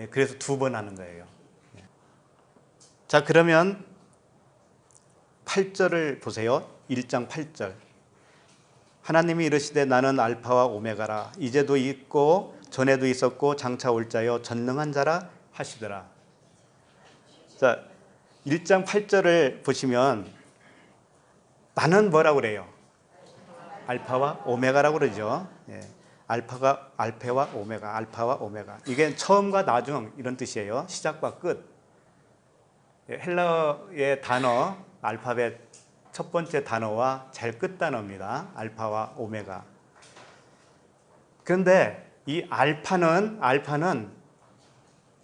그래서 두 번 하는 거예요. 자, 그러면 8절을 보세요. 1장 8절. 하나님이 이르시되 나는 알파와 오메가라. 이제도 있고 전에도 있었고 장차 올 자여 전능한 자라 하시더라. 자, 1장 8절을 보시면 나는 뭐라고 그래요? 알파와 오메가라고 그러죠. 예. 알파와 오메가. 이게 처음과 나중 이런 뜻이에요. 시작과 끝. 헬라어의 단어, 알파벳 첫 번째 단어와 제일 끝 단어입니다. 알파와 오메가. 그런데 이 알파는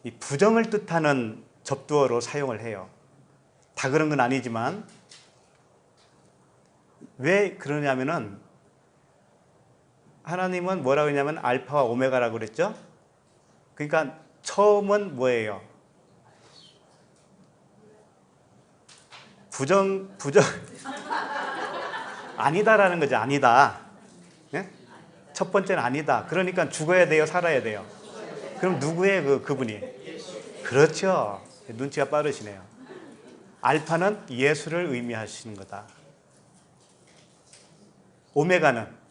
이 부정을 뜻하는 접두어로 사용을 해요. 다 그런 건 아니지만 왜 그러냐면은 하나님은 뭐라고 했냐면 알파와 오메가라고 그랬죠. 그러니까 처음은 뭐예요? 부정 아니다라는 거죠. 아니다. 네? 첫 번째는 아니다. 그러니까 죽어야 돼요, 살아야 돼요. 그럼 누구의 그분이? 그렇죠. 눈치가 빠르시네요. 알파는 예수를 의미하시는 거다. 오메가는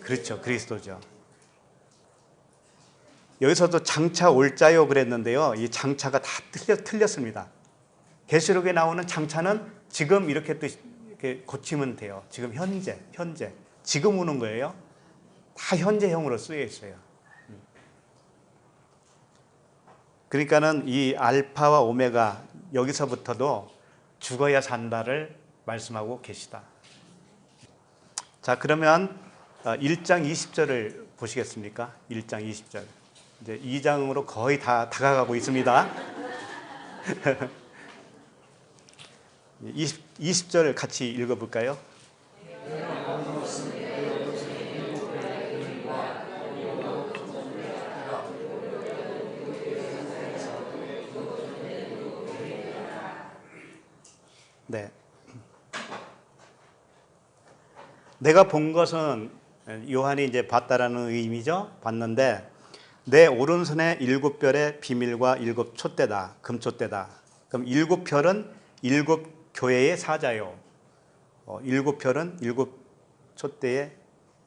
그렇죠, 그리스도죠. 여기서도 장차 올 자요 그랬는데요. 이 장차가 다 틀렸습니다. 계시록에 나오는 장차는 지금 이렇게 고치면 돼요. 지금 현재. 지금 오는 거예요. 다 현재형으로 쓰여 있어요. 그러니까는 이 알파와 오메가 여기서부터도 죽어야 산다를 말씀하고 계시다. 자, 그러면 1장 20절을 보시겠습니까? 1장 20절. 이제 2장으로 거의 다 다가가고 있습니다. 20절 같이 읽어볼까요? 네. 내가 본 것은 요한이 이제 봤다라는 의미죠. 봤는데 내 오른손에 7별의 비밀과 7 촛대다. 금촛대다. 그럼 7별은 7 교회의 사자요. 7별은 7 촛대의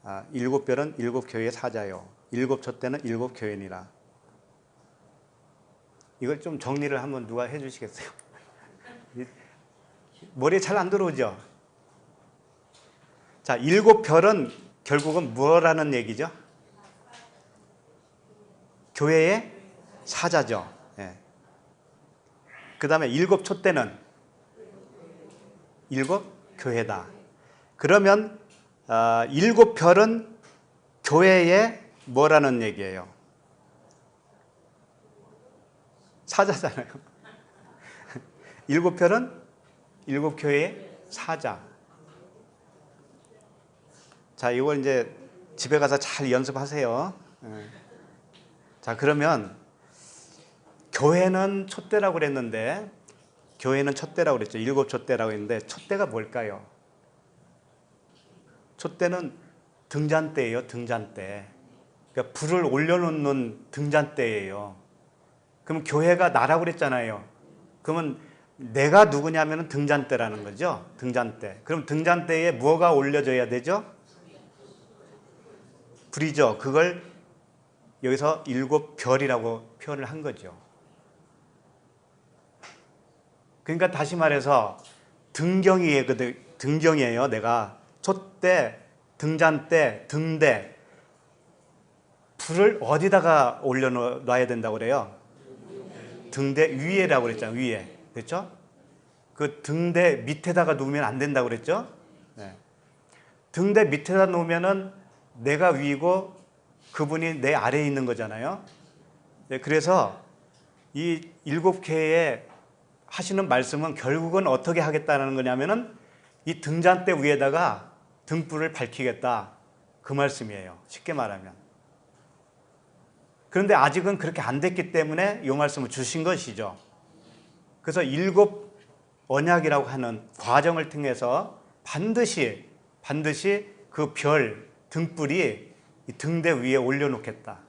7별은 7 교회의 사자요. 7 촛대는 7 교회니라. 이걸 좀 정리를 한번 누가 해 주시겠어요? 머리에 잘 안 들어오죠? 자, 7별은 결국은 뭐라는 얘기죠? 교회의 사자죠. 예. 그 다음에 7 촛대는 7 교회다. 그러면 7 별은 교회의 뭐라는 얘기예요? 사자잖아요. 일곱 별은 일곱 교회의 사자. 자, 이걸 이제 집에 가서 잘 연습하세요. 자, 그러면 교회는 촛대라고 그랬는데, 교회는 촛대라고 그랬죠. 일곱 촛대라고 했는데, 촛대가 뭘까요? 촛대는 등잔대예요. 등잔대. 그러니까 불을 올려놓는 등잔대예요. 그럼 교회가 나라고 그랬잖아요. 그러면 내가 누구냐면 등잔대라는 거죠. 등잔대. 그럼 등잔대에 뭐가 올려져야 되죠? 불이죠. 그걸 여기서 일곱 별이라고 표현을 한 거죠. 그러니까 다시 말해서 등경이에요. 내가 촛대, 등잔대, 등대. 불을 어디다가 올려놔야 된다고 그래요? 등대 위에라고 그랬잖아요. 위에. 그렇죠? 그 등대 밑에다가 놓으면 안 된다고 그랬죠? 네. 등대 밑에다 놓으면은 내가 위고 그분이 내 아래에 있는 거잖아요. 네, 그래서 이 일곱 교회에 하시는 말씀은 결국은 어떻게 하겠다는 거냐면은 이 등잔대 위에다가 등불을 밝히겠다. 그 말씀이에요. 쉽게 말하면. 그런데 아직은 그렇게 안 됐기 때문에 이 말씀을 주신 것이죠. 그래서 일곱 언약이라고 하는 과정을 통해서 반드시 그 별, 등불이 이 등대 위에 올려놓겠다.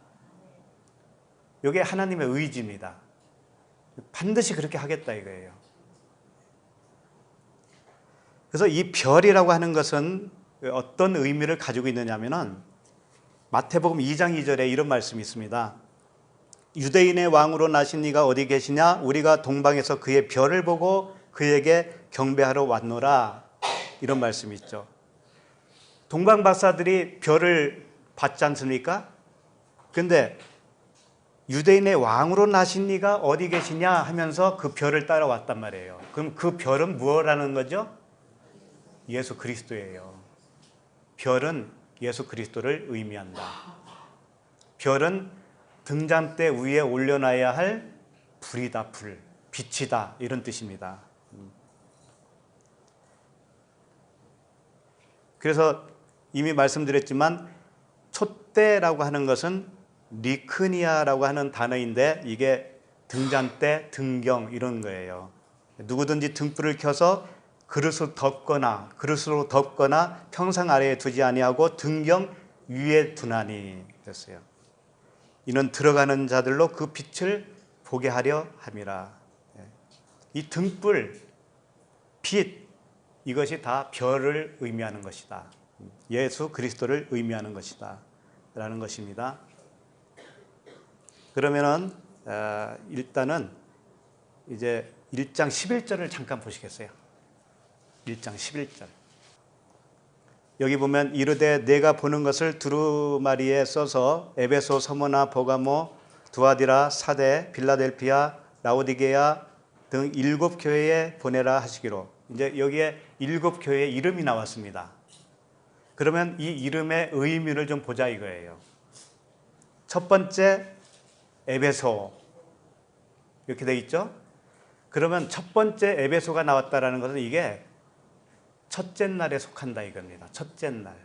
이게 하나님의 의지입니다. 반드시 그렇게 하겠다 이거예요. 그래서 이 별이라고 하는 것은 어떤 의미를 가지고 있느냐면은 마태복음 2장 2절에 이런 말씀이 있습니다. 유대인의 왕으로 나신 이가 어디 계시냐? 우리가 동방에서 그의 별을 보고 그에게 경배하러 왔노라. 이런 말씀이 있죠. 동방 박사들이 별을 봤지 않습니까? 그런데 유대인의 왕으로 나신 이가 어디 계시냐 하면서 그 별을 따라왔단 말이에요. 그럼 그 별은 무엇이라는 거죠? 예수 그리스도예요. 별은 예수 그리스도를 의미한다. 별은 등잔대 위에 올려놔야 할 불이다. 불, 빛이다. 이런 뜻입니다. 그래서 이미 말씀드렸지만 촛대라고 하는 것은 리크니아라고 하는 단어인데 이게 등잔대, 등경 이런 거예요. 누구든지 등불을 켜서 그릇으로 덮거나 평상 아래에 두지 아니하고 등경 위에 두나니 그랬어요. 이는 들어가는 자들로 그 빛을 보게 하려 함이라. 이 등불, 빛 이것이 다 별을 의미하는 것이다. 예수 그리스도를 의미하는 것이다. 라는 것입니다. 그러면은 일단은 이제 1장 11절을 잠깐 보시겠어요? 1장 11절. 여기 보면 이르되 내가 보는 것을 두루마리에 써서 에베소, 서모나, 버가모, 두아디라, 사데, 빌라델피아, 라오디게아 등 일곱 교회에 보내라 하시기로. 이제 여기에 일곱 교회의 이름이 나왔습니다. 그러면 이 이름의 의미를 좀 보자 이거예요. 첫 번째 에베소 이렇게 돼 있죠. 그러면 첫 번째 에베소가 나왔다라는 것은 이게 첫째 날에 속한다 이겁니다. 첫째 날.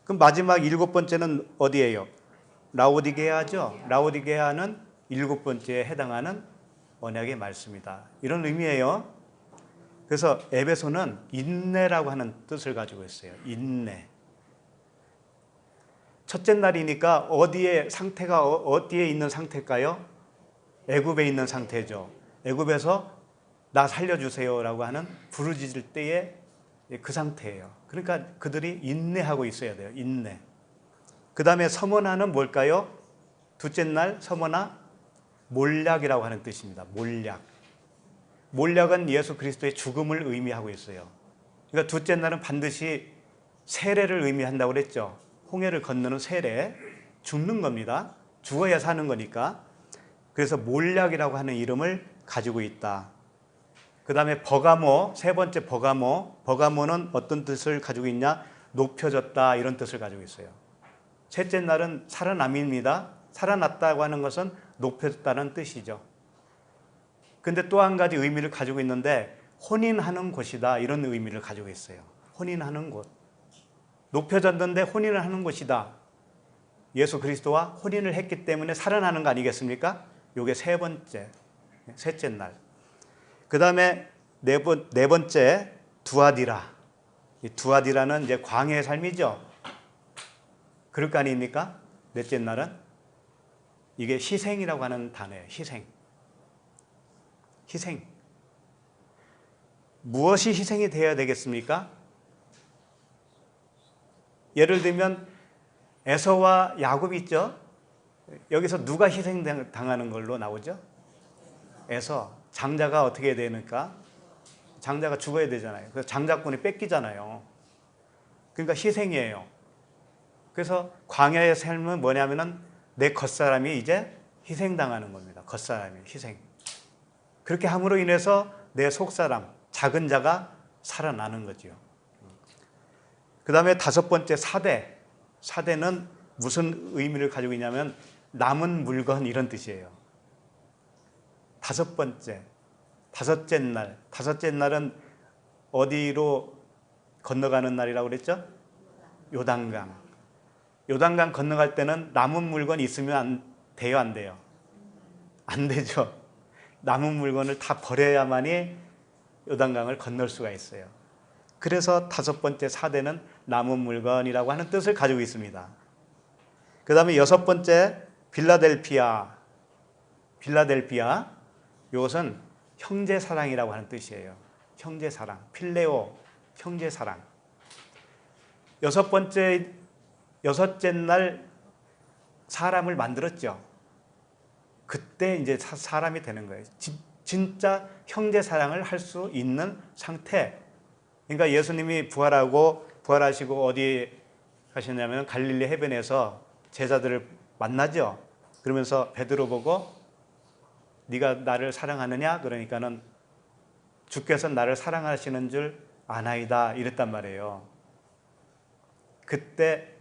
그럼 마지막 일곱 번째는 어디예요? 라오디게아죠. 라오디게아는 일곱 번째에 해당하는 언약의 말씀이다. 이런 의미예요. 그래서 에베소는 인내라고 하는 뜻을 가지고 있어요. 인내. 첫째 날이니까 상태가 어디에 있는 상태일까요? 애굽에 있는 상태죠. 애굽에서 나 살려주세요라고 하는 부르짖을 때의 그 상태예요. 그러니까 그들이 인내하고 있어야 돼요. 인내. 그 다음에 서머나는 뭘까요? 둘째 날 서머나 몰약이라고 하는 뜻입니다. 몰약. 몰약은 예수 그리스도의 죽음을 의미하고 있어요. 그러니까 둘째 날은 반드시 세례를 의미한다고 그랬죠. 홍해를 건너는 세례, 죽는 겁니다. 죽어야 사는 거니까. 그래서 몰약이라고 하는 이름을 가지고 있다. 그 다음에 버가모, 세 번째 버가모. 버가모는 어떤 뜻을 가지고 있냐? 높여졌다 이런 뜻을 가지고 있어요. 셋째 날은 살아남입니다. 살아났다고 하는 것은 높여졌다는 뜻이죠. 근데 또 한 가지 의미를 가지고 있는데 혼인하는 곳이다, 이런 의미를 가지고 있어요. 혼인하는 곳. 높여졌는데 혼인을 하는 곳이다. 예수 그리스도와 혼인을 했기 때문에 살아나는 거 아니겠습니까? 이게 세 번째, 셋째 날. 그 다음에 네 번째 두아디라. 이 두아디라는 이제 광야의 삶이죠. 그럴 거 아닙니까? 넷째 날은 이게 희생이라고 하는 단어예요. 희생. 희생. 무엇이 희생이 되어야 되겠습니까? 예를 들면 에서와 야곱이 있죠. 여기서 누가 희생당하는 걸로 나오죠? 에서. 장자가 어떻게 되니까? 장자가 죽어야 되잖아요. 그래서 장자권이 뺏기잖아요. 그러니까 희생이에요. 그래서 광야의 삶은 뭐냐면은 내 겉사람이 이제 희생당하는 겁니다. 겉사람이 희생. 그렇게 함으로 인해서 내 속사람, 작은 자가 살아나는 거죠. 그 다음에 다섯 번째 사대. 사대는 무슨 의미를 가지고 있냐면 남은 물건 이런 뜻이에요. 다섯 번째, 다섯째 날. 다섯째 날은 어디로 건너가는 날이라고 그랬죠? 요단강. 요단강 건너갈 때는 남은 물건 있으면 돼요, 안 돼요? 안 되죠. 남은 물건을 다 버려야만이 요단강을 건널 수가 있어요. 그래서 다섯 번째 사대는 남은 물건이라고 하는 뜻을 가지고 있습니다. 그 다음에 여섯 번째 빌라델피아. 빌라델피아. 이것은 형제사랑이라고 하는 뜻이에요. 형제사랑. 필레오. 형제사랑. 여섯째 날 사람을 만들었죠. 그때 이제 사람이 되는 거예요. 진짜 형제사랑을 할 수 있는 상태. 그러니까 예수님이 부활하시고 어디 가셨냐면 갈릴리 해변에서 제자들을 만나죠. 그러면서 베드로 보고 네가 나를 사랑하느냐? 그러니까는 주께서 나를 사랑하시는 줄 아나이다, 이랬단 말이에요. 그때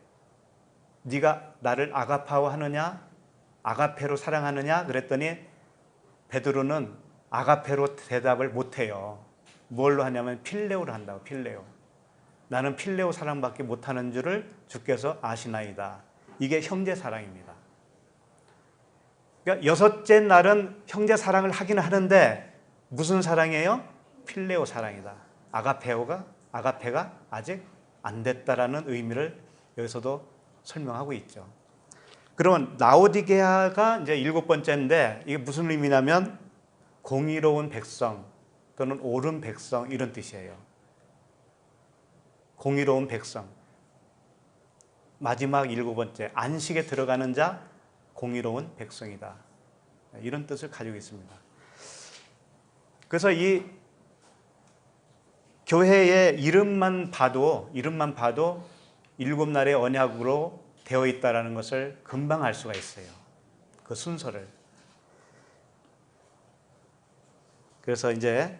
네가 나를 아가파오 하느냐? 아가페로 사랑하느냐? 그랬더니 베드로는 아가페로 대답을 못해요. 뭘로 하냐면 필레오로 한다고. 필레오. 나는 필레오 사랑밖에 못하는 줄을 주께서 아시나이다. 이게 형제 사랑입니다. 그러니까 여섯째 날은 형제 사랑을 하긴 하는데 무슨 사랑이에요? 필레오 사랑이다. 아가페가 아직 안 됐다라는 의미를 여기서도 설명하고 있죠. 그러면 라오디게아가 이제 일곱 번째인데 이게 무슨 의미냐면 공의로운 백성 또는 옳은 백성, 이런 뜻이에요. 공의로운 백성. 마지막 일곱 번째, 안식에 들어가는 자, 공의로운 백성이다. 이런 뜻을 가지고 있습니다. 그래서 이 교회의 이름만 봐도 일곱 날의 언약으로 되어 있다는 것을 금방 알 수가 있어요. 그 순서를. 그래서 이제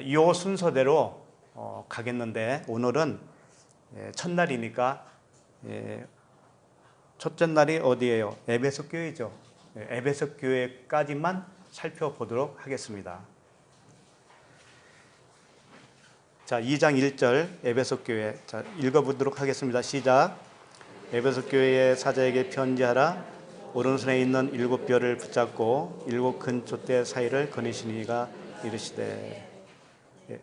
이 순서대로 가겠는데 오늘은 첫날이니까 첫째 날이 어디예요? 에베소 교회죠. 에베소 교회까지만 살펴보도록 하겠습니다. 자, 2장 1절 에베소 교회. 자, 읽어보도록 하겠습니다. 시작. 에베소 교회의 사자에게 편지하라. 오른손에 있는 일곱 별을 붙잡고 일곱 큰 촛대 사이를 거니시니가 이르시되.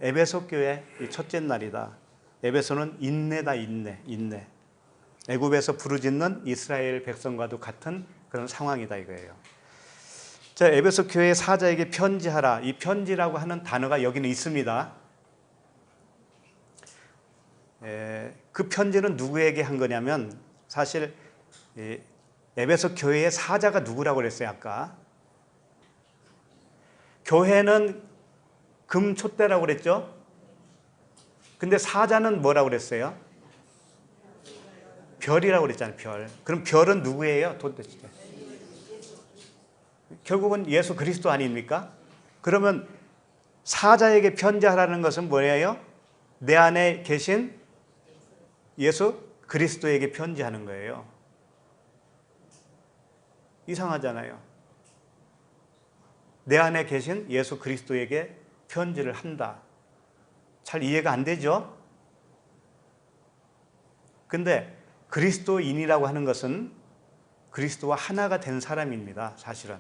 에베소 교회 첫째 날이다. 에베소는 인내다. 인내. 애굽에서 부르짖는 이스라엘 백성과도 같은 그런 상황이다 이거예요. 자, 에베소 교회 사자에게 편지하라. 이 편지라고 하는 단어가 여기는 있습니다. 그 편지는 누구에게 한 거냐면 사실 에베소 교회의 사자가 누구라고 그랬어요 아까? 교회는 금촛대라고 그랬죠? 근데 사자는 뭐라고 그랬어요? 별이라고 그랬잖아요. 별. 그럼 별은 누구예요? 도대체 결국은 예수 그리스도 아닙니까? 그러면 사자에게 편지하라는 것은 뭐예요? 내 안에 계신 예수 그리스도에게 편지하는 거예요. 이상하잖아요. 내 안에 계신 예수 그리스도에게 편지를 한다. 잘 이해가 안 되죠? 근데 그리스도인이라고 하는 것은 그리스도와 하나가 된 사람입니다. 사실은.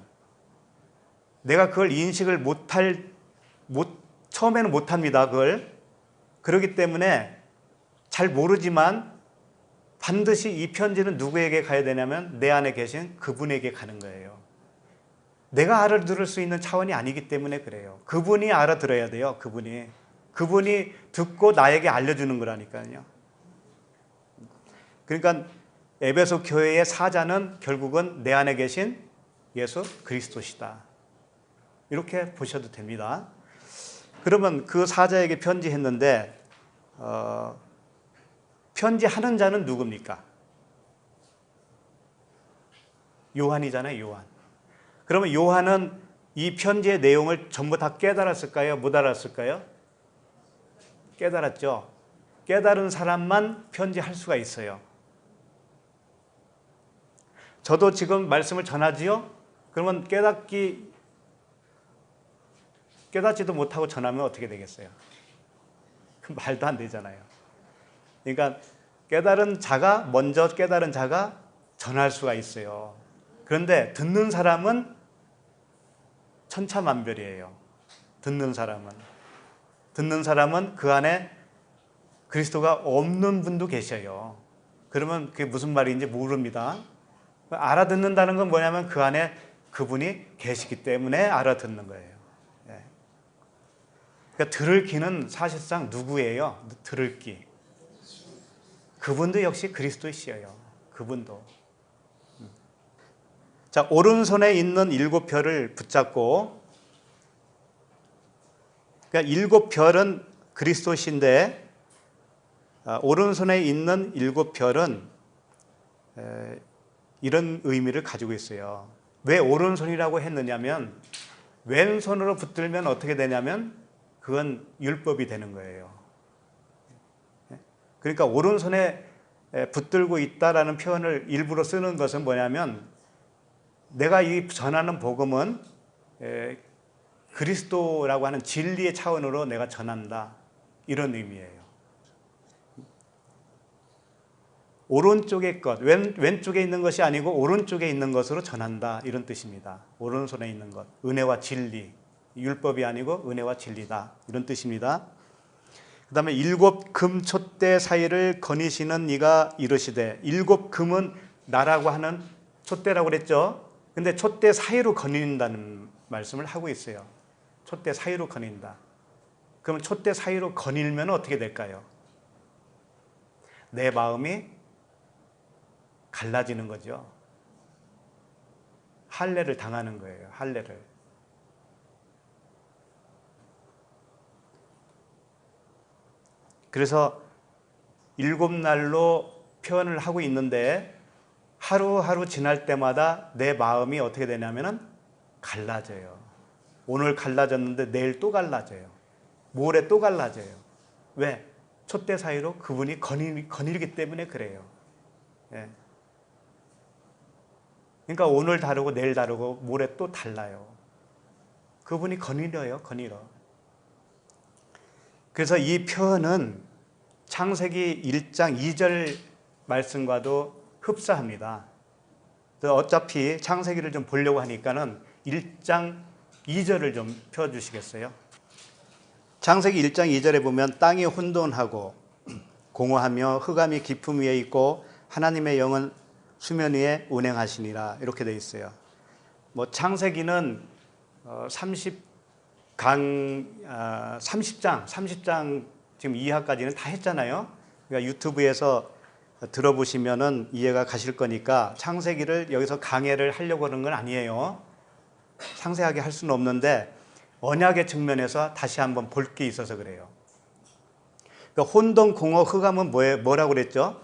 내가 그걸 인식을 처음에는 못합니다. 그걸. 그렇기 때문에 잘 모르지만 반드시 이 편지는 누구에게 가야 되냐면 내 안에 계신 그분에게 가는 거예요. 내가 알아들을 수 있는 차원이 아니기 때문에 그래요. 그분이 알아들어야 돼요. 그분이 듣고 나에게 알려주는 거라니까요. 그러니까 에베소 교회의 사자는 결국은 내 안에 계신 예수 그리스도시다. 이렇게 보셔도 됩니다. 그러면 그 사자에게 편지했는데 편지하는 자는 누굽니까? 요한이잖아요. 요한. 그러면 요한은 이 편지의 내용을 전부 다 깨달았을까요? 못 알았을까요? 깨달았죠. 깨달은 사람만 편지할 수가 있어요. 저도 지금 말씀을 전하지요? 그러면 깨닫지도 못하고 전하면 어떻게 되겠어요? 말도 안 되잖아요. 그러니까 먼저 깨달은 자가 전할 수가 있어요. 그런데 듣는 사람은 천차만별이에요. 듣는 사람은 그 안에 그리스도가 없는 분도 계셔요. 그러면 그게 무슨 말인지 모릅니다. 알아듣는다는 건 뭐냐면 그 안에 그분이 계시기 때문에 알아듣는 거예요. 그러니까 들을 귀는 사실상 누구예요? 들을 귀. 그분도 역시 그리스도이시여요. 그분도. 자, 오른손에 있는 7별을 붙잡고, 그러니까 7별은 그리스도신데 오른손에 있는 7별은 이런 의미를 가지고 있어요. 왜 오른손이라고 했느냐면 왼손으로 붙들면 어떻게 되냐면 그건 율법이 되는 거예요. 그러니까 오른손에 붙들고 있다라는 표현을 일부러 쓰는 것은 뭐냐면 내가 이 전하는 복음은 그리스도라고 하는 진리의 차원으로 내가 전한다. 이런 의미예요. 오른쪽의 것, 왼쪽에 있는 것이 아니고 오른쪽에 있는 것으로 전한다. 이런 뜻입니다. 오른손에 있는 것, 은혜와 진리. 율법이 아니고 은혜와 진리다. 이런 뜻입니다. 그 다음에 7금 촛대 사이를 거니시는 이가 이르시되 7금은 나라고 하는 촛대라고 그랬죠. 근데 촛대 사이로 거닌다는 말씀을 하고 있어요. 촛대 사이로 거닌다. 그러면 촛대 사이로 거닐면 어떻게 될까요? 내 마음이 갈라지는 거죠. 할례를 당하는 거예요. 할례를. 그래서 7날로 표현을 하고 있는데 하루하루 지날 때마다 내 마음이 어떻게 되냐면 갈라져요. 오늘 갈라졌는데 내일 또 갈라져요. 모레 또 갈라져요. 왜? 촛대 사이로 그분이 거닐기 때문에 그래요. 예. 그러니까 오늘 다르고 내일 다르고 모레 또 달라요. 그분이 거닐어요. 그래서 이 표현은 창세기 1장 2절 말씀과도 흡사합니다. 어차피 창세기를 좀 보려고 하니까는 1장 2절을 좀 펴주시겠어요? 창세기 1장 2절에 보면 땅이 혼돈하고 공허하며 흑암이 깊음 위에 있고 하나님의 영은 수면 위에 운행하시니라 이렇게 되어 있어요. 뭐 창세기는 30장 지금 이하까지는 다 했잖아요. 그러니까 유튜브에서 들어보시면은 이해가 가실 거니까 창세기를 여기서 강해를 하려고 하는 건 아니에요. 상세하게 할 수는 없는데 언약의 측면에서 다시 한번 볼 게 있어서 그래요. 그러니까 혼돈, 공허, 흑암은 뭐라고 그랬죠?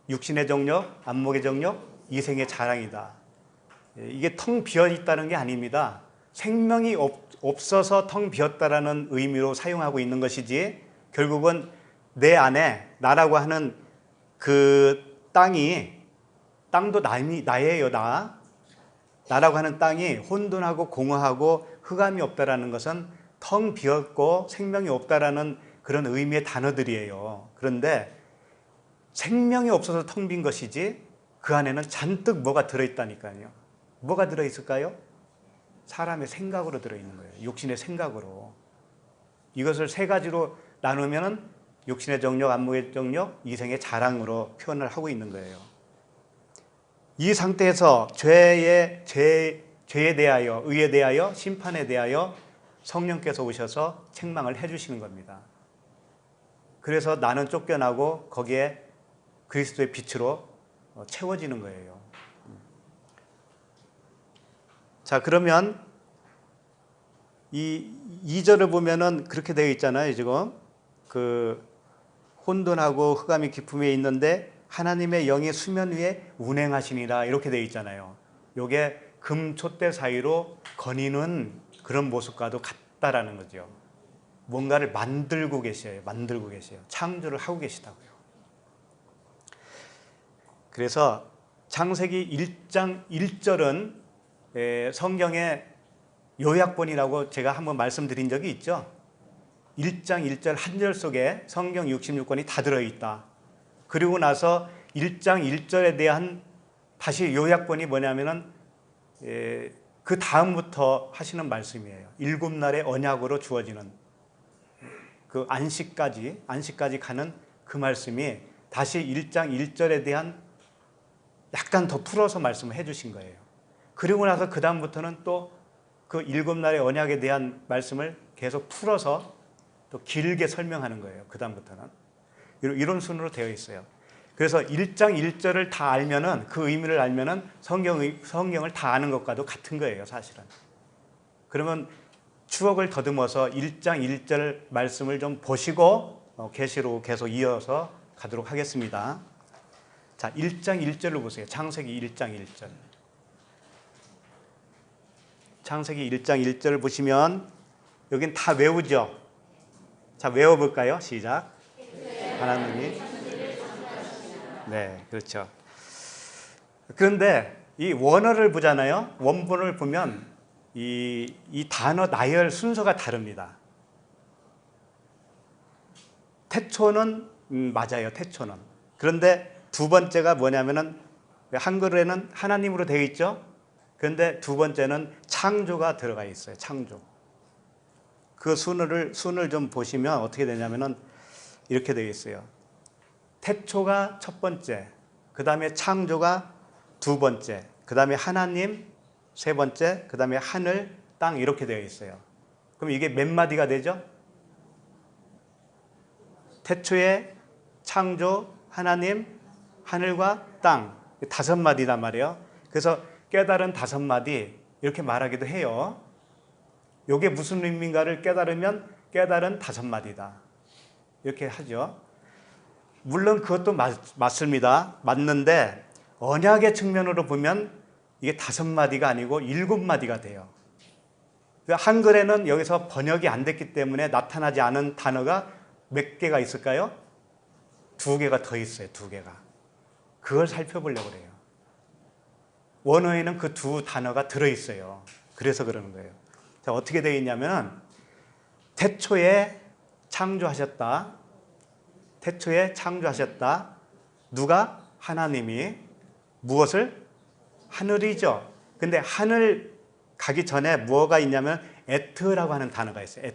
육신의 정력, 안목의 정력, 이생의 자랑이다. 이게 텅 비어 있다는 게 아닙니다. 생명이 없어서 텅 비었다라는 의미로 사용하고 있는 것이지 결국은 내 안에 나라고 하는 그 땅도 나예요, 나라고 하는 땅이 혼돈하고 공허하고 흑암이 없다라는 것은 텅 비었고 생명이 없다라는 그런 의미의 단어들이에요. 그런데 생명이 없어서 텅 빈 것이지 그 안에는 잔뜩 뭐가 들어있다니까요. 뭐가 들어있을까요? 사람의 생각으로 들어있는 거예요. 육신의 생각으로. 이것을 세 가지로 나누면은 육신의 정욕, 안목의 정욕, 이생의 자랑으로 표현을 하고 있는 거예요. 이 상태에서 죄에 대하여, 의에 대하여, 심판에 대하여 성령께서 오셔서 책망을 해주시는 겁니다. 그래서 나는 쫓겨나고 거기에 그리스도의 빛으로 채워지는 거예요. 자, 그러면 이 2절을 보면은 그렇게 되어 있잖아요. 지금 그 혼돈하고 흑암이 깊음에 있는데 하나님의 영이 수면 위에 운행하시니라 이렇게 되어 있잖아요. 요게 금촛대 사이로 거니는 그런 모습과도 같다라는 거죠. 뭔가를 만들고 계셔요. 창조를 하고 계시다고요. 그래서 창세기 1장 1절은 성경의 요약본이라고 제가 한번 말씀드린 적이 있죠. 1장 1절 한 절 속에 성경 66권이 다 들어있다. 그리고 나서 1장 1절에 대한 다시 요약본이 뭐냐면은 그 다음부터 하시는 말씀이에요. 7날의 언약으로 주어지는 그 안식까지 가는 그 말씀이 다시 1장 1절에 대한 약간 더 풀어서 말씀을 해주신 거예요. 그리고 나서 그 다음부터는 또 그 7날의 언약에 대한 말씀을 계속 풀어서 또 길게 설명하는 거예요. 그 다음부터는 이런 순으로 되어 있어요. 그래서 1장 1절을 다 알면은 그 의미를 알면은 성경을 다 아는 것과도 같은 거예요, 사실은. 그러면 추억을 더듬어서 1장 1절 말씀을 좀 보시고 계시로 계속 이어서 가도록 하겠습니다. 자, 1장 1절로 보세요. 창세기 1장 1절. 창세기 1장 1절을 보시면 여긴 다 외우죠. 자, 외워볼까요? 시작. 하나님이. 네, 그렇죠. 그런데 이 원어를 보잖아요. 원본을 보면 이 단어 나열 순서가 다릅니다. 태초는 맞아요. 태초는. 그런데 두 번째가 뭐냐면은 한글에는 하나님으로 되어 있죠. 그런데 두 번째는 창조가 들어가 있어요. 창조. 그 순을 좀 보시면 어떻게 되냐면은 이렇게 되어 있어요. 태초가 첫 번째, 그 다음에 창조가 두 번째, 그 다음에 하나님 세 번째, 그 다음에 하늘, 땅 이렇게 되어 있어요. 그럼 이게 몇 마디가 되죠? 태초에 창조, 하나님, 하늘과 땅 5마디단 말이에요. 그래서 깨달은 5마디 이렇게 말하기도 해요. 이게 무슨 의미인가를 깨달으면 깨달은 5마디다 이렇게 하죠. 물론 그것도 맞습니다. 맞는데 언약의 측면으로 보면 이게 5마디가 아니고 7마디가 돼요. 한글에는 여기서 번역이 안 됐기 때문에 나타나지 않은 단어가 몇 개가 있을까요? 2개가 더 있어요. 2개가. 그걸 살펴보려고 그래요. 원어에는 그 두 단어가 들어있어요. 그래서 그러는 거예요. 자, 어떻게 되어 있냐면 태초에 창조하셨다. 태초에 창조하셨다. 누가? 하나님이. 무엇을? 하늘이죠. 근데 하늘 가기 전에 뭐가 있냐면 에트라고 하는 단어가 있어요.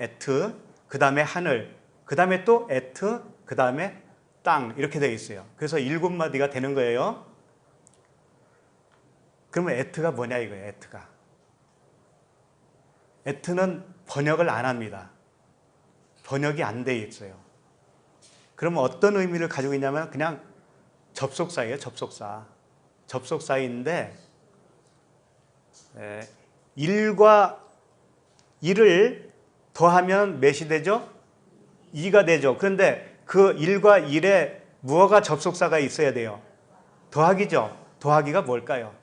에트. 그 다음에 하늘. 그 다음에 또 에트. 그 다음에 땅. 이렇게 되어 있어요. 그래서 7마디가 되는 거예요. 그러면 에트가 뭐냐 이거예요. 에트가. 에트는 번역을 안 합니다. 번역이 안 돼 있어요. 그러면 어떤 의미를 가지고 있냐면 그냥 접속사예요. 접속사인데 1과 1을 더하면 몇이 되죠? 2가 되죠. 그런데 그 1과 1에 무엇가 접속사가 있어야 돼요? 더하기죠. 더하기가 뭘까요?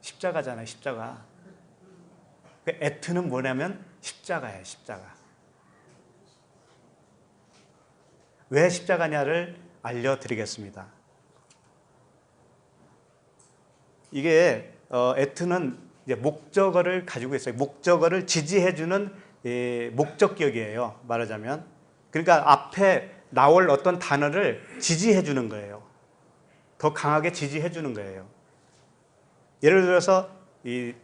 십자가잖아요. 십자가. 에트는 뭐냐면 십자가예요. 십자가. 왜 십자가냐를 알려드리겠습니다. 이게 에트는 이제 목적어를 가지고 있어요. 목적어를 지지해주는 목적격이에요. 말하자면. 그러니까 앞에 나올 어떤 단어를 지지해주는 거예요. 더 강하게 지지해주는 거예요. 예를 들어서 이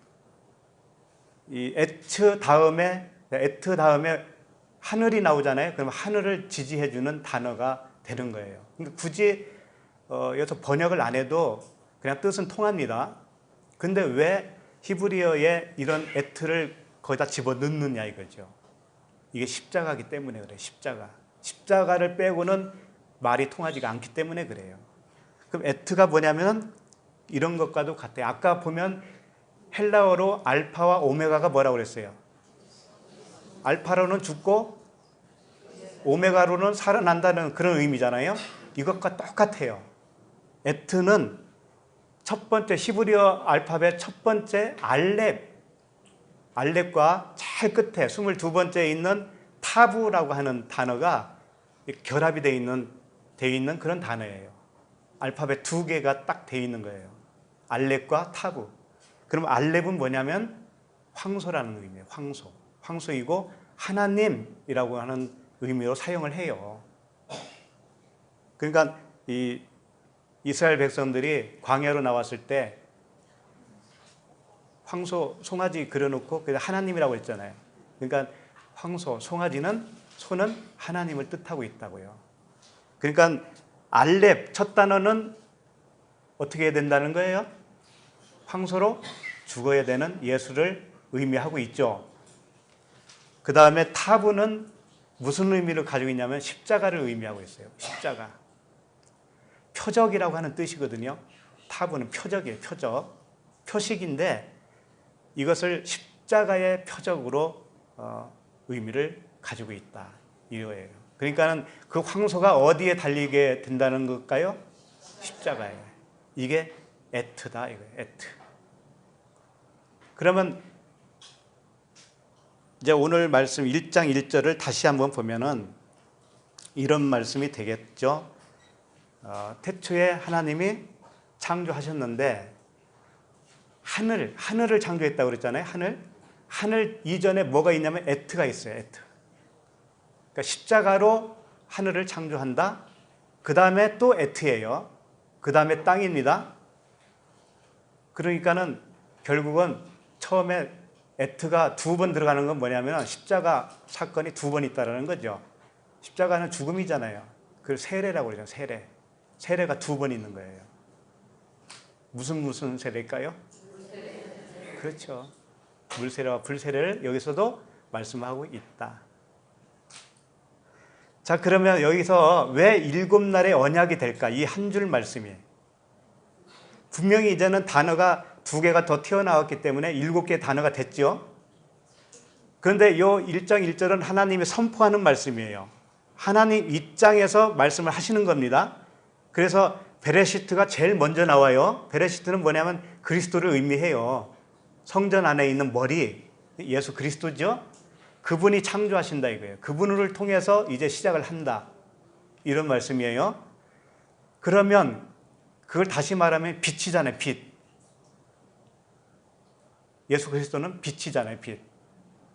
에트 다음에 하늘이 나오잖아요. 그럼 하늘을 지지해주는 단어가 되는 거예요. 근데 굳이 여기서 번역을 안 해도 그냥 뜻은 통합니다. 근데 왜 히브리어에 이런 에트를 거기다 집어넣느냐 이거죠. 이게 십자가이기 때문에 그래요. 십자가를 빼고는 말이 통하지가 않기 때문에 그래요. 그럼 에트가 뭐냐면 이런 것과도 같아요. 아까 보면 헬라어로 알파와 오메가가 뭐라고 그랬어요? 알파로는 죽고 오메가로는 살아난다는 그런 의미잖아요. 이것과 똑같아요. 에트는 첫 번째 히브리어 알파벳 첫 번째 알렙과 제일 끝에 22번째에 있는 타부라고 하는 단어가 결합이 되어 있는 그런 단어예요. 알파벳 두 개가 딱 되어 있는 거예요. 알렙과 타부. 그럼 알렙은 뭐냐면 황소라는 의미예요. 황소이고 하나님이라고 하는 의미로 사용을 해요. 그러니까 이 이스라엘 백성들이 광야로 나왔을 때 황소, 송아지 그려놓고 하나님이라고 했잖아요. 그러니까 황소, 소는 하나님을 뜻하고 있다고요. 그러니까 알렙 첫 단어는 어떻게 해야 된다는 거예요? 황소로 죽어야 되는 예수를 의미하고 있죠. 그 다음에 타부는 무슨 의미를 가지고 있냐면 십자가를 의미하고 있어요. 십자가. 표적이라고 하는 뜻이거든요. 타부는 표적이에요. 표식인데 이것을 십자가의 표적으로 의미를 가지고 있다. 이거예요. 그러니까 그 황소가 어디에 달리게 된다는 걸까요? 십자가에. 이게 에트다. 이거예요. 에트. 그러면 이제 오늘 말씀 1장 1절을 다시 한번 보면은 이런 말씀이 되겠죠. 태초에 하나님이 창조하셨는데 하늘을 창조했다고 그랬잖아요. 하늘 이전에 뭐가 있냐면 에트가 있어요. 에트. 그러니까 십자가로 하늘을 창조한다. 그 다음에 또 에트예요. 그 다음에 땅입니다. 그러니까는 결국은 처음에 에트가 두 번 들어가는 건 뭐냐면 십자가 사건이 두 번 있다는 거죠. 십자가는 죽음이잖아요. 그걸 세례라고 그러죠. 세례가 두 번 있는 거예요. 무슨 세례일까요? 그렇죠. 물세례와 불세례를 여기서도 말씀하고 있다. 자, 그러면 여기서 왜 7날의 언약이 될까? 이 한 줄 말씀이. 분명히 이제는 단어가 2개가 더 튀어나왔기 때문에 7개의 단어가 됐죠. 그런데 이 1장 1절은 하나님이 선포하는 말씀이에요. 하나님 입장에서 말씀을 하시는 겁니다. 그래서 베레시트가 제일 먼저 나와요. 베레시트는 뭐냐면 그리스도를 의미해요. 성전 안에 있는 머리, 예수 그리스도죠. 그분이 창조하신다 이거예요. 그분을 통해서 이제 시작을 한다. 이런 말씀이에요. 그러면 그걸 다시 말하면 빛이잖아요. 빛. 예수 그리스도는 빛이잖아요.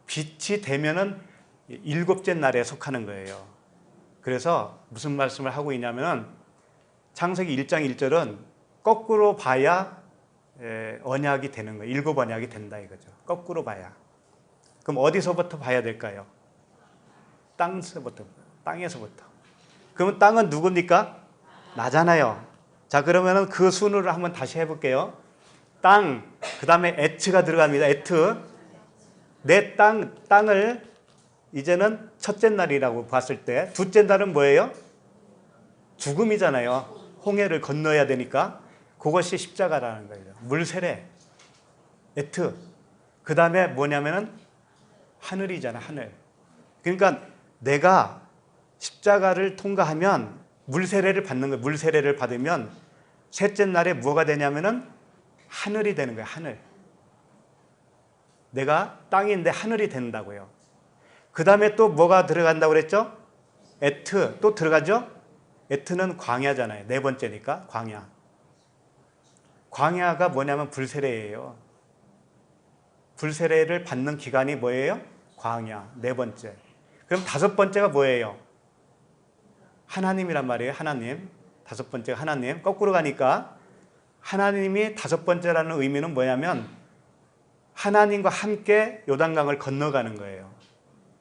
빛이 되면은 7째 날에 속하는 거예요. 그래서 무슨 말씀을 하고 있냐면 창세기 1장 1절은 거꾸로 봐야 언약이 되는 거예요. 7 언약이 된다 이거죠. 거꾸로 봐야. 그럼 어디서부터 봐야 될까요? 땅에서부터. 그러면 땅은 누굽니까? 나잖아요. 자, 그러면은 그 순으로 한번 다시 해볼게요. 땅, 그 다음에 에트가 들어갑니다. 에트. 내 땅을 이제는 첫째 날이라고 봤을 때, 둘째 날은 뭐예요? 죽음이잖아요. 홍해를 건너야 되니까. 그것이 십자가라는 거예요. 물세례, 에트. 그 다음에 뭐냐면은 하늘이잖아, 하늘. 그러니까 내가 십자가를 통과하면 물세례를 받는 거예요. 물세례를 받으면 셋째 날에 뭐가 되냐면은 하늘이 되는 거예요, 하늘. 내가 땅인데 하늘이 된다고요. 그 다음에 또 뭐가 들어간다고 그랬죠? 에트 또 들어가죠? 에트는 광야잖아요. 네 번째니까 광야. 광야가 뭐냐면 불세례예요. 불세례를 받는 기간이 뭐예요? 광야. 네 번째. 그럼 다섯 번째가 뭐예요? 하나님이란 말이에요. 하나님. 다섯 번째가 하나님. 거꾸로 가니까 하나님이 다섯 번째라는 의미는 뭐냐면 하나님과 함께 요단강을 건너가는 거예요.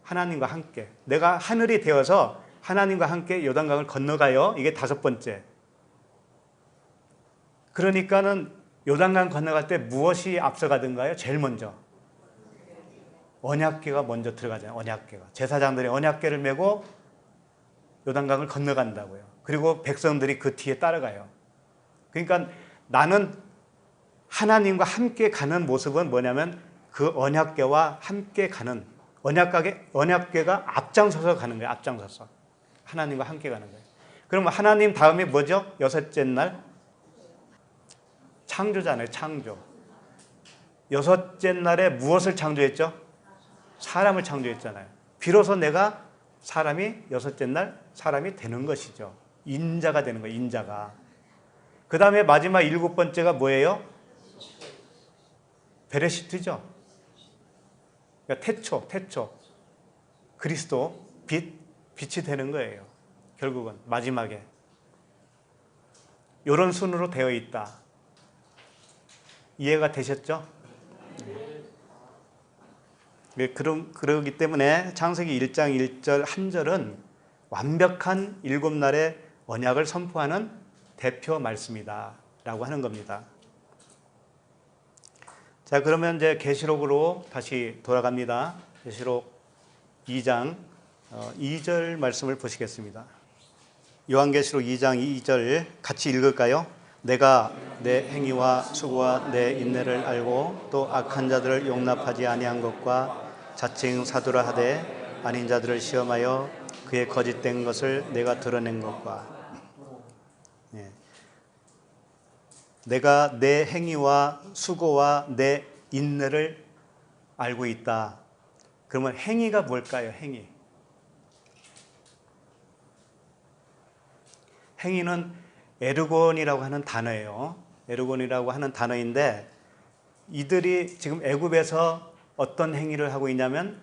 하나님과 함께. 내가 하늘이 되어서 하나님과 함께 요단강을 건너가요. 이게 다섯 번째. 그러니까는 요단강 건너갈 때 무엇이 앞서가든가요? 제일 먼저 언약궤가 먼저 들어가잖아요. 언약궤가. 제사장들이 언약궤를 메고 요단강을 건너간다고요. 그리고 백성들이 그 뒤에 따라가요. 그러니까 나는 하나님과 함께 가는 모습은 뭐냐면 그 언약궤와 함께 가는 언약궤가 앞장서서 가는 거예요. 앞장서서. 하나님과 함께 가는 거예요. 그럼 하나님 다음이 뭐죠? 여섯째 날? 창조잖아요. 창조. 여섯째 날에 무엇을 창조했죠? 사람을 창조했잖아요. 비로소 내가 사람이 여섯째 날 사람이 되는 것이죠. 인자가 되는 거예요. 인자가. 그 다음에 마지막 일곱 번째가 뭐예요? 베레시트죠. 그러니까 태초. 그리스도, 빛이 되는 거예요. 결국은 마지막에. 이런 순으로 되어 있다. 이해가 되셨죠? 그러기 때문에 창세기 1장 1절 한 절은 완벽한 일곱 날의 언약을 선포하는 대표 말씀이다 라고 하는 겁니다. 자, 그러면 이제 계시록으로 다시 돌아갑니다. 계시록 2장 2절 말씀을 보시겠습니다. 요한계시록 2장 2절 같이 읽을까요? 내가 내 행위와 수고와 내 인내를 알고 또 악한 자들을 용납하지 아니한 것과 자칭 사도라 하되 아닌 자들을 시험하여 그의 거짓된 것을 내가 드러낸 것과 내가 내 행위와 수고와 내 인내를 알고 있다. 그러면 행위가 뭘까요? 행위는 에르곤이라고 하는 단어예요. 에르곤이라고 하는 단어인데 이들이 지금 애굽에서 어떤 행위를 하고 있냐면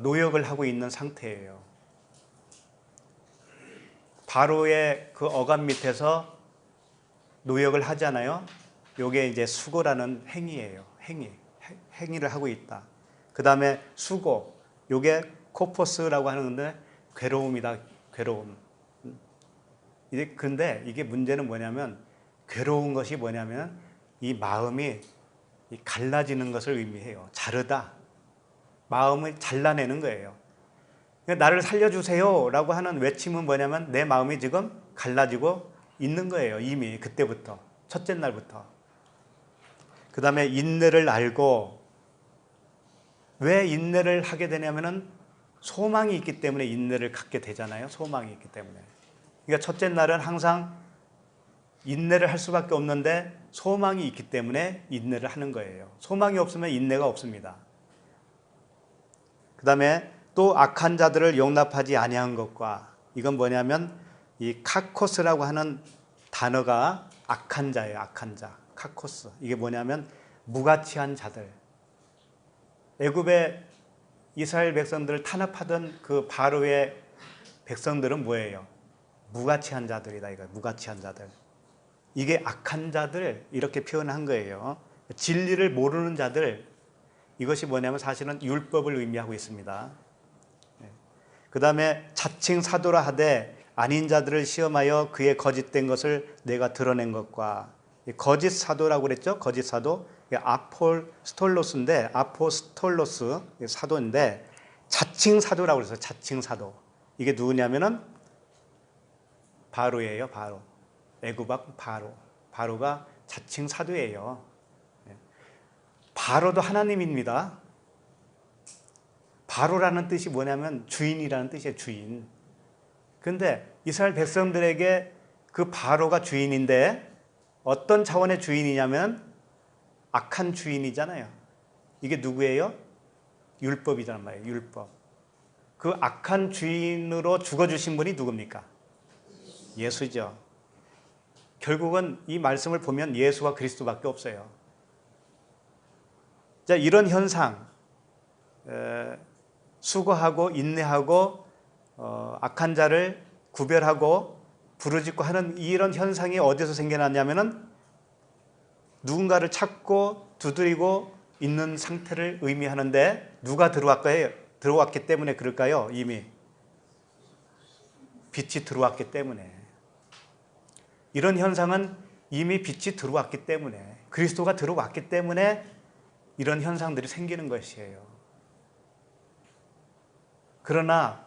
노역을 하고 있는 상태예요. 바로의 그 어감 밑에서 노역을 하잖아요. 요게 이제 수고라는 행위예요. 행위를 하고 있다. 그 다음에 수고. 요게 코포스라고 하는데 괴로움이다. 괴로움. 근데 이게 문제는 뭐냐면 괴로운 것이 뭐냐면 이 마음이 갈라지는 것을 의미해요. 자르다. 마음을 잘라내는 거예요. 나를 살려주세요 라고 하는 외침은 뭐냐면 내 마음이 지금 갈라지고 있는 거예요. 이미 그때부터. 첫째 날부터. 그 다음에 인내를 알고 왜 인내를 하게 되냐면은 소망이 있기 때문에 인내를 갖게 되잖아요. 소망이 있기 때문에. 그러니까 첫째 날은 항상 인내를 할 수밖에 없는데 소망이 있기 때문에 인내를 하는 거예요. 소망이 없으면 인내가 없습니다. 그 다음에 또 악한 자들을 용납하지 아니한 것과 이건 뭐냐면 이 카코스라고 하는 단어가 악한 자예요. 악한 자. 카코스. 이게 뭐냐면 무가치한 자들. 애굽의 이스라엘 백성들을 탄압하던 그 바로의 백성들은 뭐예요? 무가치한 자들이다. 이거 무가치한 자들. 이게 악한 자들 이렇게 표현한 거예요. 진리를 모르는 자들. 이것이 뭐냐면 사실은 율법을 의미하고 있습니다. 그 다음에 자칭 사도라 하되 아닌 자들을 시험하여 그의 거짓된 것을 내가 드러낸 것과 거짓 사도라고 그랬죠. 거짓 사도. 아폴스톨로스인데 아포스톨로스 사도인데 자칭 사도라고 그래서 자칭 사도. 이게 누구냐면은 바로예요. 바로. 애굽왕 바로. 바로가 자칭 사도예요. 바로도 하나님입니다. 바로라는 뜻이 뭐냐면 주인이라는 뜻이에요. 주인. 그런데 이스라엘 백성들에게 그 바로가 주인인데 어떤 차원의 주인이냐면 악한 주인이잖아요. 이게 누구예요? 율법이란 말이에요. 율법. 그 악한 주인으로 죽어주신 분이 누굽니까? 예수죠. 결국은 이 말씀을 보면 예수와 그리스도밖에 없어요. 자, 이런 현상, 수고하고 인내하고 악한 자를 구별하고 부르짖고 하는 이런 현상이 어디서 생겨났냐면은 누군가를 찾고 두드리고 있는 상태를 의미하는데 누가 들어왔기 때문에 그럴까요? 이미 빛이 들어왔기 때문에. 이런 현상은 이미 빛이 들어왔기 때문에, 그리스도가 들어왔기 때문에 이런 현상들이 생기는 것이에요. 그러나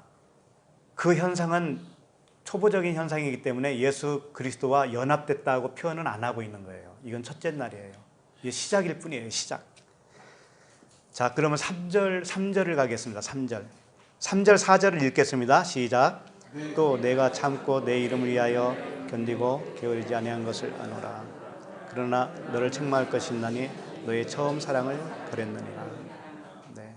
그 현상은 초보적인 현상이기 때문에 예수 그리스도와 연합됐다고 표현은 안 하고 있는 거예요. 이건 첫째 날이에요. 이게 시작일 뿐이에요. 시작. 자, 그러면 3절을 가겠습니다. 3절, 4절을 읽겠습니다. 시작. 또 내가 참고 내 이름을 위하여 견디고 게으르지 아니한 것을 아노라. 그러나 너를 책망할 것이 있나니 너의 처음 사랑을 버렸느니라. 네.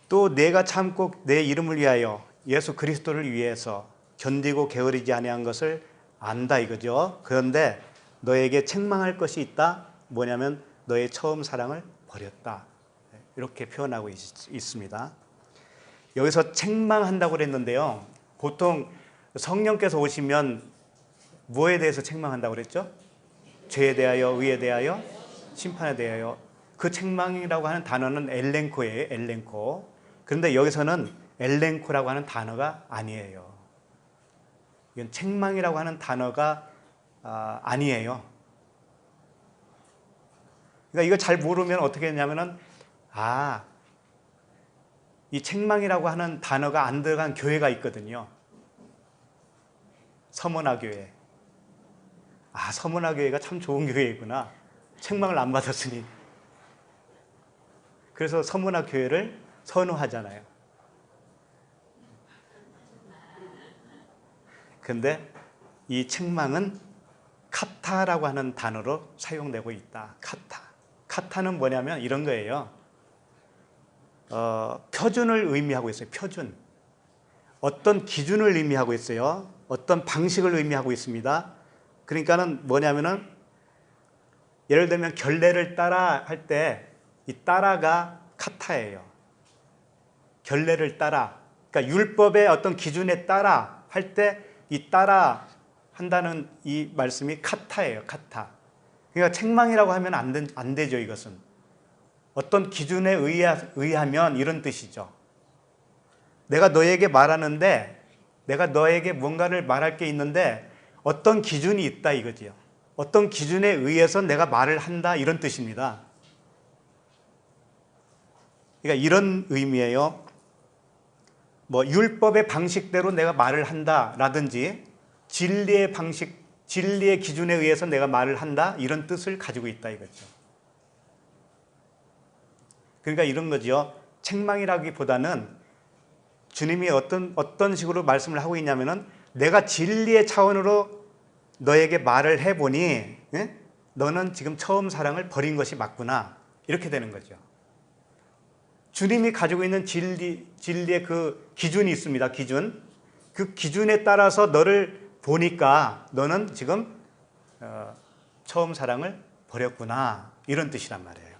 또 내가 참고 내 이름을 위하여, 예수 그리스도를 위해서 견디고 게으르지 아니한 것을 안다 이거죠. 그런데 너에게 책망할 것이 있다. 뭐냐면 너의 처음 사랑을 버렸다. 이렇게 표현하고 있습니다. 여기서 책망한다고 그랬는데요. 보통 성령께서 오시면 뭐에 대해서 책망한다고 그랬죠? 죄에 대하여, 의에 대하여, 심판에 대하여. 그 책망이라고 하는 단어는 엘렌코예요. 엘렌코. 그런데 여기서는 엘렌코라고 하는 단어가 아니에요. 이건 책망이라고 하는 단어가 아니에요. 그러니까 이거 잘 모르면 어떻게 했냐면은, 이 책망이라고 하는 단어가 안 들어간 교회가 있거든요. 서문화 교회. 서문화 교회가 참 좋은 교회이구나. 책망을 안 받았으니. 그래서 서문화 교회를 선호하잖아요. 근데 이 책망은 카타라고 하는 단어로 사용되고 있다. 카타는 뭐냐면 이런 거예요. 표준을 의미하고 있어요. 표준. 어떤 기준을 의미하고 있어요. 어떤 방식을 의미하고 있습니다. 그러니까는 뭐냐면은 예를 들면 결례를 따라 할 때 이 따라가 카타예요. 결례를 따라. 그러니까 율법의 어떤 기준에 따라 할 때 이 따라 한다는 이 말씀이 카타예요. 카타. 그러니까 책망이라고 하면 안 되죠. 이것은. 어떤 기준에 의하면 이런 뜻이죠. 내가 너에게 말하는데, 내가 너에게 뭔가를 말할 게 있는데 어떤 기준이 있다 이거지요. 어떤 기준에 의해서 내가 말을 한다 이런 뜻입니다. 그러니까 이런 의미예요. 율법의 방식대로 내가 말을 한다라든지 진리의 방식, 진리의 기준에 의해서 내가 말을 한다 이런 뜻을 가지고 있다 이거죠. 그러니까 이런 거죠. 책망이라기보다는 주님이 어떤 식으로 말씀을 하고 있냐면은 내가 진리의 차원으로 너에게 말을 해보니 너는 지금 처음 사랑을 버린 것이 맞구나. 이렇게 되는 거죠. 주님이 가지고 있는 진리의 그 기준이 있습니다. 기준. 그 기준에 따라서 너를 보니까 너는 지금 처음 사랑을 버렸구나. 이런 뜻이란 말이에요.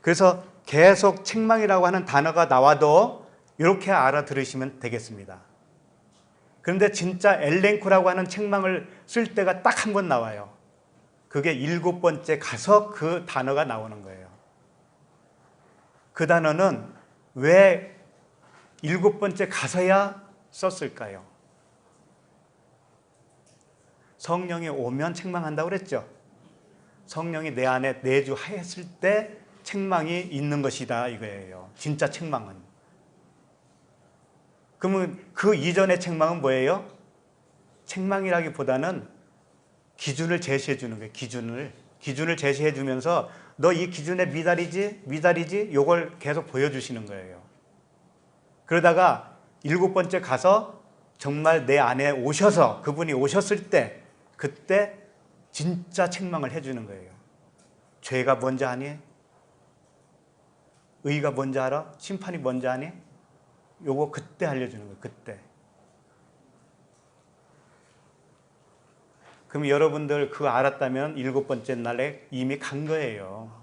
그래서 계속 책망이라고 하는 단어가 나와도 이렇게 알아들으시면 되겠습니다. 그런데 진짜 엘렌코라고 하는 책망을 쓸 때가 딱 한 번 나와요. 그게 7번째 가서 그 단어가 나오는 거예요. 그 단어는 왜 7번째 가서야 썼을까요? 성령이 오면 책망한다고 그랬죠. 성령이 내 안에 내주하였을 때 책망이 있는 것이다 이거예요. 진짜 책망은. 그러면 그 이전의 책망은 뭐예요? 책망이라기보다는 기준을 제시해 주는 거예요. 기준을 제시해 주면서 너 이 기준에 미달이지 요걸 계속 보여주시는 거예요. 그러다가 7번째 가서 정말 내 안에 오셔서 그분이 오셨을 때 그때 진짜 책망을 해주는 거예요. 죄가 뭔지 아니? 의가 뭔지 알아? 심판이 뭔지 아니? 요거 그때 알려주는 거예요. 그때. 그럼 여러분들 그거 알았다면 7번째 날에 이미 간 거예요.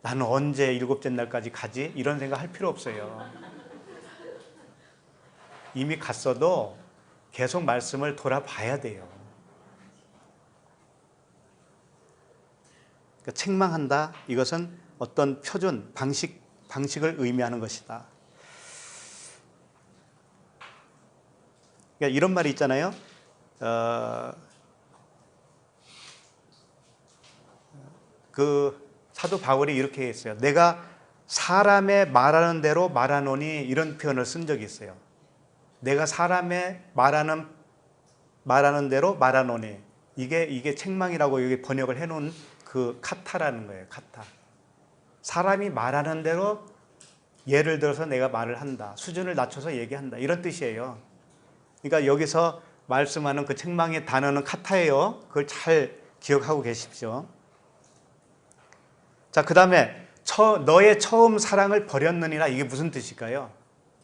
나는 언제 7번째 날까지 가지? 이런 생각 할 필요 없어요. 이미 갔어도 계속 말씀을 돌아봐야 돼요. 그러니까 책망한다. 이것은 어떤 표준, 방식을 의미하는 것이다. 그러니까 이런 말이 있잖아요. 그 사도 바울이 이렇게 했어요. 내가 사람의 말하는 대로 말하노니 이런 표현을 쓴 적이 있어요. 내가 사람의 말하는 대로 말하노니 이게 책망이라고 여기 번역을 해놓은 그 카타라는 거예요. 카타. 사람이 말하는 대로 예를 들어서 내가 말을 한다. 수준을 낮춰서 얘기한다. 이런 뜻이에요. 그러니까 여기서 말씀하는 그 책망의 단어는 카타예요. 그걸 잘 기억하고 계십시오. 자, 그 다음에 너의 처음 사랑을 버렸느니라. 이게 무슨 뜻일까요?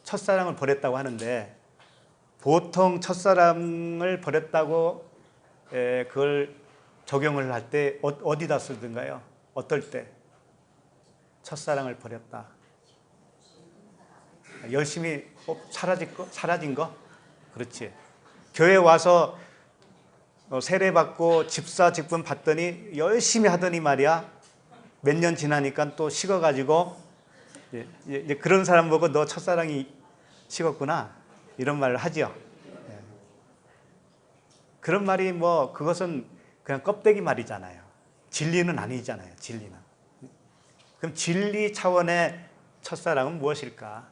첫사랑을 버렸다고 하는데 보통 첫사랑을 버렸다고 그걸 적용을 할 때 어디다 쓰던가요? 어떨 때? 첫사랑을 버렸다. 열심히 사라진 거? 그렇지. 교회 와서 세례받고 집사직분 받더니 열심히 하더니 말이야. 몇 년 지나니까 또 식어가지고 이제 그런 사람 보고 너 첫사랑이 식었구나 이런 말을 하죠. 그런 말이 뭐 그것은 그냥 껍데기 말이잖아요. 진리는 아니잖아요. 진리는. 그럼 진리 차원의 첫사랑은 무엇일까?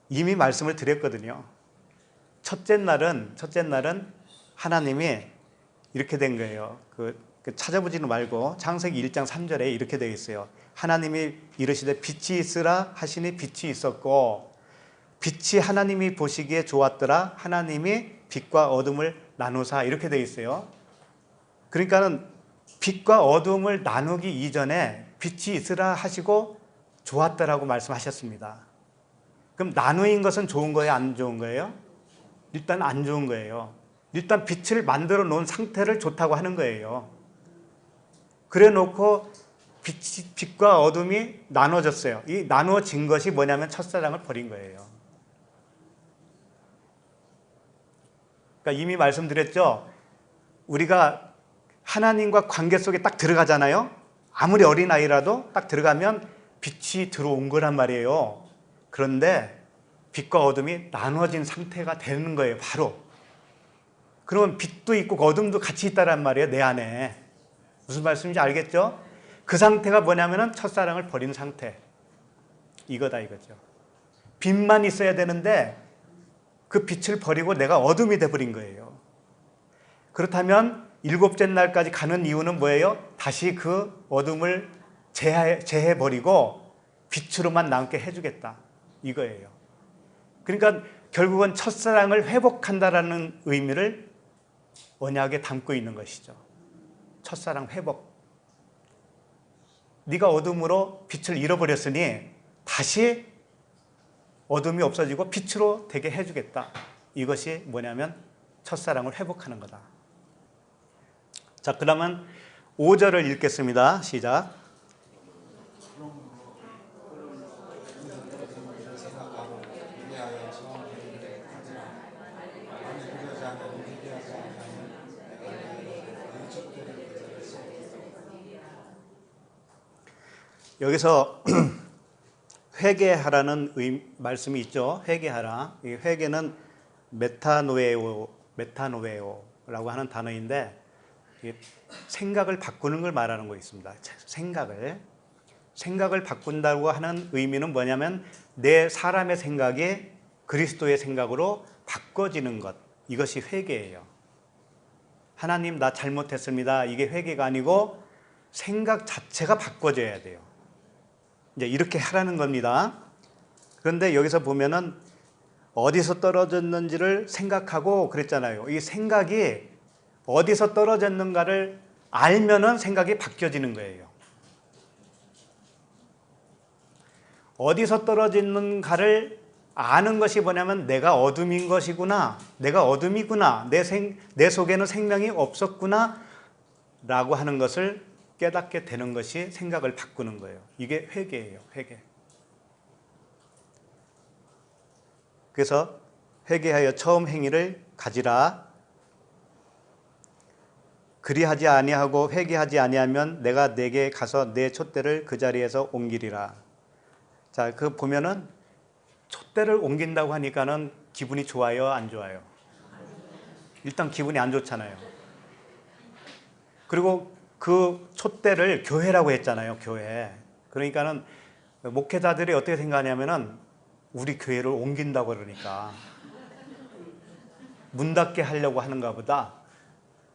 이미 말씀을 드렸거든요. 첫째 날은 하나님이 이렇게 된 거예요. 찾아보지는 말고 창세기 1장 3절에 이렇게 되어 있어요. 하나님이 이르시되 빛이 있으라 하시니 빛이 있었고 빛이 하나님이 보시기에 좋았더라. 하나님이 빛과 어둠을 나누사 이렇게 되어 있어요. 그러니까는 빛과 어둠을 나누기 이전에 빛이 있으라 하시고 좋았더라고 말씀하셨습니다. 그럼 나누인 것은 좋은 거예요? 안 좋은 거예요? 일단 안 좋은 거예요. 일단 빛을 만들어 놓은 상태를 좋다고 하는 거예요. 그래 놓고 빛과 어둠이 나눠졌어요. 이 나누어진 것이 뭐냐면 첫사랑을 버린 거예요. 그러니까 이미 말씀드렸죠. 우리가 하나님과 관계 속에 딱 들어가잖아요. 아무리 어린아이라도 딱 들어가면 빛이 들어온 거란 말이에요. 그런데 빛과 어둠이 나눠진 상태가 되는 거예요. 바로. 그러면 빛도 있고 어둠도 같이 있다란 말이에요. 내 안에. 무슨 말씀인지 알겠죠? 그 상태가 뭐냐면은 첫사랑을 버린 상태. 이거다 이거죠. 빛만 있어야 되는데 그 빛을 버리고 내가 어둠이 돼버린 거예요. 그렇다면 7째 날까지 가는 이유는 뭐예요? 다시 그 어둠을 제해버리고 빛으로만 남게 해주겠다. 이거예요. 그러니까 결국은 첫사랑을 회복한다라는 의미를 언약에 담고 있는 것이죠. 첫사랑 회복. 네가 어둠으로 빛을 잃어버렸으니 다시 어둠이 없어지고 빛으로 되게 해주겠다. 이것이 뭐냐면 첫사랑을 회복하는 거다. 자, 그러면 5절을 읽겠습니다. 시작. 여기서 회개하라는 말씀이 있죠. 회개하라. 이 회개는 메타노에오라고 하는 단어인데 생각을 바꾸는 걸 말하는 거 있습니다. 생각을 바꾼다고 하는 의미는 뭐냐면 내 사람의 생각이 그리스도의 생각으로 바꿔지는 것. 이것이 회개예요. 하나님 나 잘못했습니다. 이게 회개가 아니고 생각 자체가 바꿔져야 돼요. 이제 이렇게 하라는 겁니다. 그런데 여기서 보면은 어디서 떨어졌는지를 생각하고 그랬잖아요. 이 생각이 어디서 떨어졌는가를 알면은 생각이 바뀌어지는 거예요. 어디서 떨어지는가를 아는 것이 뭐냐면 내가 어둠인 것이구나, 내가 어둠이구나, 내 속에는 생명이 없었구나 라고 하는 것을 깨닫게 되는 것이 생각을 바꾸는 거예요. 이게 회개예요. 회개. 그래서 회개하여 처음 행위를 가지라. 그리하지 아니하고 회개하지 아니하면 내가 네게 가서 내 촛대를 그 자리에서 옮기리라. 자, 그 보면은 촛대를 옮긴다고 하니까는 기분이 좋아요, 안 좋아요? 일단 기분이 안 좋잖아요. 그리고 그 촛대를 교회라고 했잖아요, 교회. 그러니까는 목회자들이 어떻게 생각하냐면은 우리 교회를 옮긴다고 그러니까 문 닫게 하려고 하는가 보다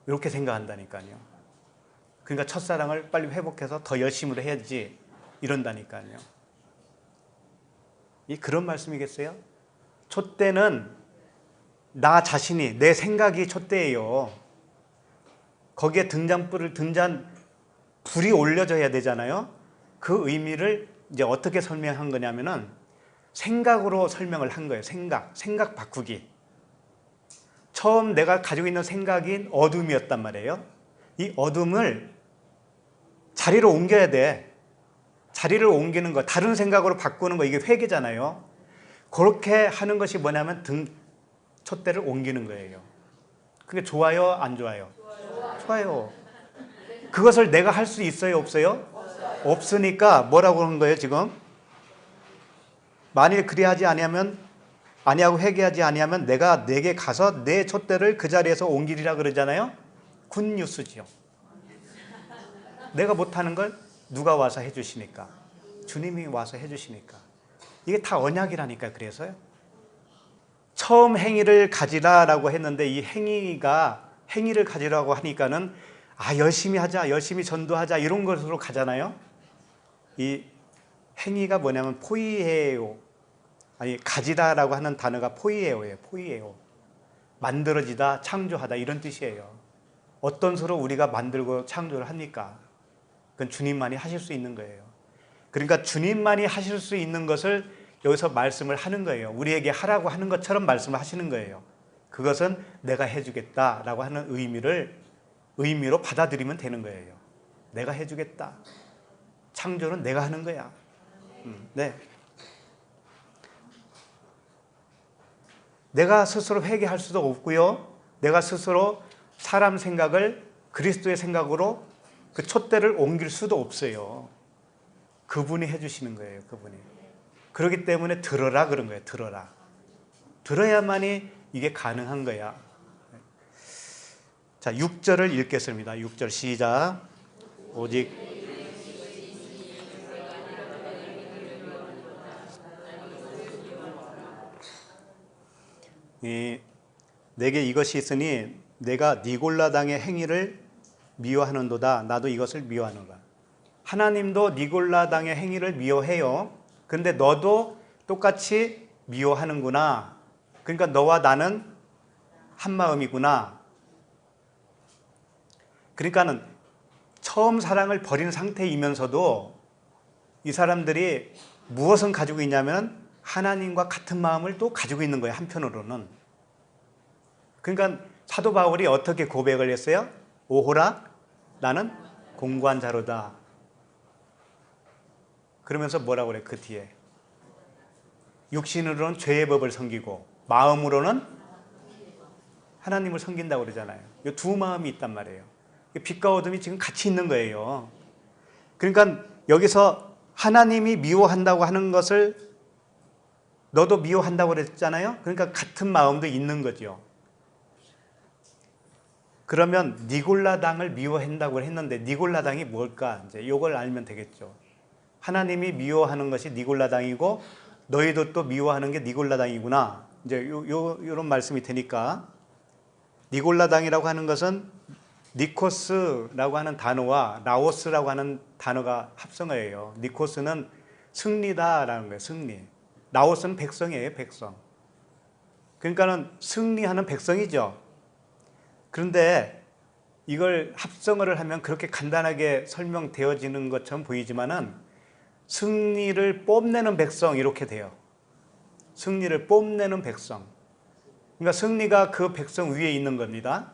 이렇게 생각한다니까요. 그러니까 첫사랑을 빨리 회복해서 더 열심히 해야지 이런다니까요. 이 그런 말씀이겠어요? 촛대는 나 자신이, 내 생각이 촛대예요. 거기에 불이 올려져야 되잖아요. 그 의미를 이제 어떻게 설명한 거냐면은 생각으로 설명을 한 거예요. 생각 바꾸기. 처음 내가 가지고 있는 생각이 어둠이었단 말이에요. 이 어둠을 자리로 옮겨야 돼. 자리를 옮기는 거, 다른 생각으로 바꾸는 거, 이게 회개잖아요. 그렇게 하는 것이 뭐냐면 촛대를 옮기는 거예요. 그게 좋아요, 안 좋아요? 좋아요. 그것을 내가 할 수 있어요, 없어요? 없으니까 뭐라고 하는 거예요, 지금? 만일 그리하지 아니하고 회개하지 아니하면 내가 네게 가서 내 촛대를 그 자리에서 옮기리라 그러잖아요. 굿뉴스죠. 내가 못하는 걸 누가 와서 해주시니까, 주님이 와서 해주시니까. 이게 다 언약이라니까. 그래서요, 처음 행위를 가지라라고 했는데 이 행위를 가지라고 하니까는 열심히 하자, 열심히 전도하자 이런 것으로 가잖아요. 이 행위가 뭐냐면 포이에요. 가지다라고 하는 단어가 포이에요예요. 포이에요. 만들어지다, 창조하다 이런 뜻이에요. 어떤 수로 우리가 만들고 창조를 합니까? 그건 주님만이 하실 수 있는 거예요. 그러니까 주님만이 하실 수 있는 것을 여기서 말씀을 하는 거예요. 우리에게 하라고 하는 것처럼 말씀을 하시는 거예요. 그것은 내가 해주겠다라고 하는 의미로 받아들이면 되는 거예요. 내가 해주겠다. 창조는 내가 하는 거야. 네. 내가 스스로 회개할 수도 없고요. 내가 스스로 사람 생각을 그리스도의 생각으로 그 촛대를 옮길 수도 없어요. 그분이 해주시는 거예요. 그분이. 그렇기 때문에 들어라 그런 거예요. 들어라. 들어야만이 이게 가능한 거야. 자, 6절을 읽겠습니다. 6절 시작. 오직 내게 이것이 있으니 내가 니골라당의 행위를 미워하는도다. 나도 이것을 미워하노라. 하나님도 니골라당의 행위를 미워해요. 그런데 너도 똑같이 미워하는구나. 그러니까 너와 나는 한 마음이구나. 그러니까는 처음 사랑을 버린 상태이면서도 이 사람들이 무엇을 가지고 있냐면 하나님과 같은 마음을 또 가지고 있는 거예요. 한편으로는. 그러니까 사도 바울이 어떻게 고백을 했어요? 오호라 나는 공고한 자로다. 그러면서 뭐라고 그래? 그 뒤에 육신으로는 죄의 법을 섬기고 마음으로는 하나님을 섬긴다고 그러잖아요. 이 두 마음이 있단 말이에요. 빛과 어둠이 지금 같이 있는 거예요. 그러니까 여기서 하나님이 미워한다고 하는 것을 너도 미워한다고 그랬잖아요. 그러니까 같은 마음도 있는 거죠. 그러면 니골라당을 미워한다고 했는데 니골라당이 뭘까? 이제 이걸 알면 되겠죠. 하나님이 미워하는 것이 니골라당이고 너희도 또 미워하는 게 니골라당이구나. 이제 이런 말씀이 되니까 니골라당이라고 하는 것은 니코스라고 하는 단어와 라오스라고 하는 단어가 합성어예요. 니코스는 승리다라는 거예요. 승리. 라오스는 백성이에요. 백성. 그러니까는 승리하는 백성이죠. 그런데 이걸 합성어를 하면 그렇게 간단하게 설명되어지는 것처럼 보이지만은 승리를 뽐내는 백성 이렇게 돼요. 승리를 뽐내는 백성. 그러니까 승리가 그 백성 위에 있는 겁니다.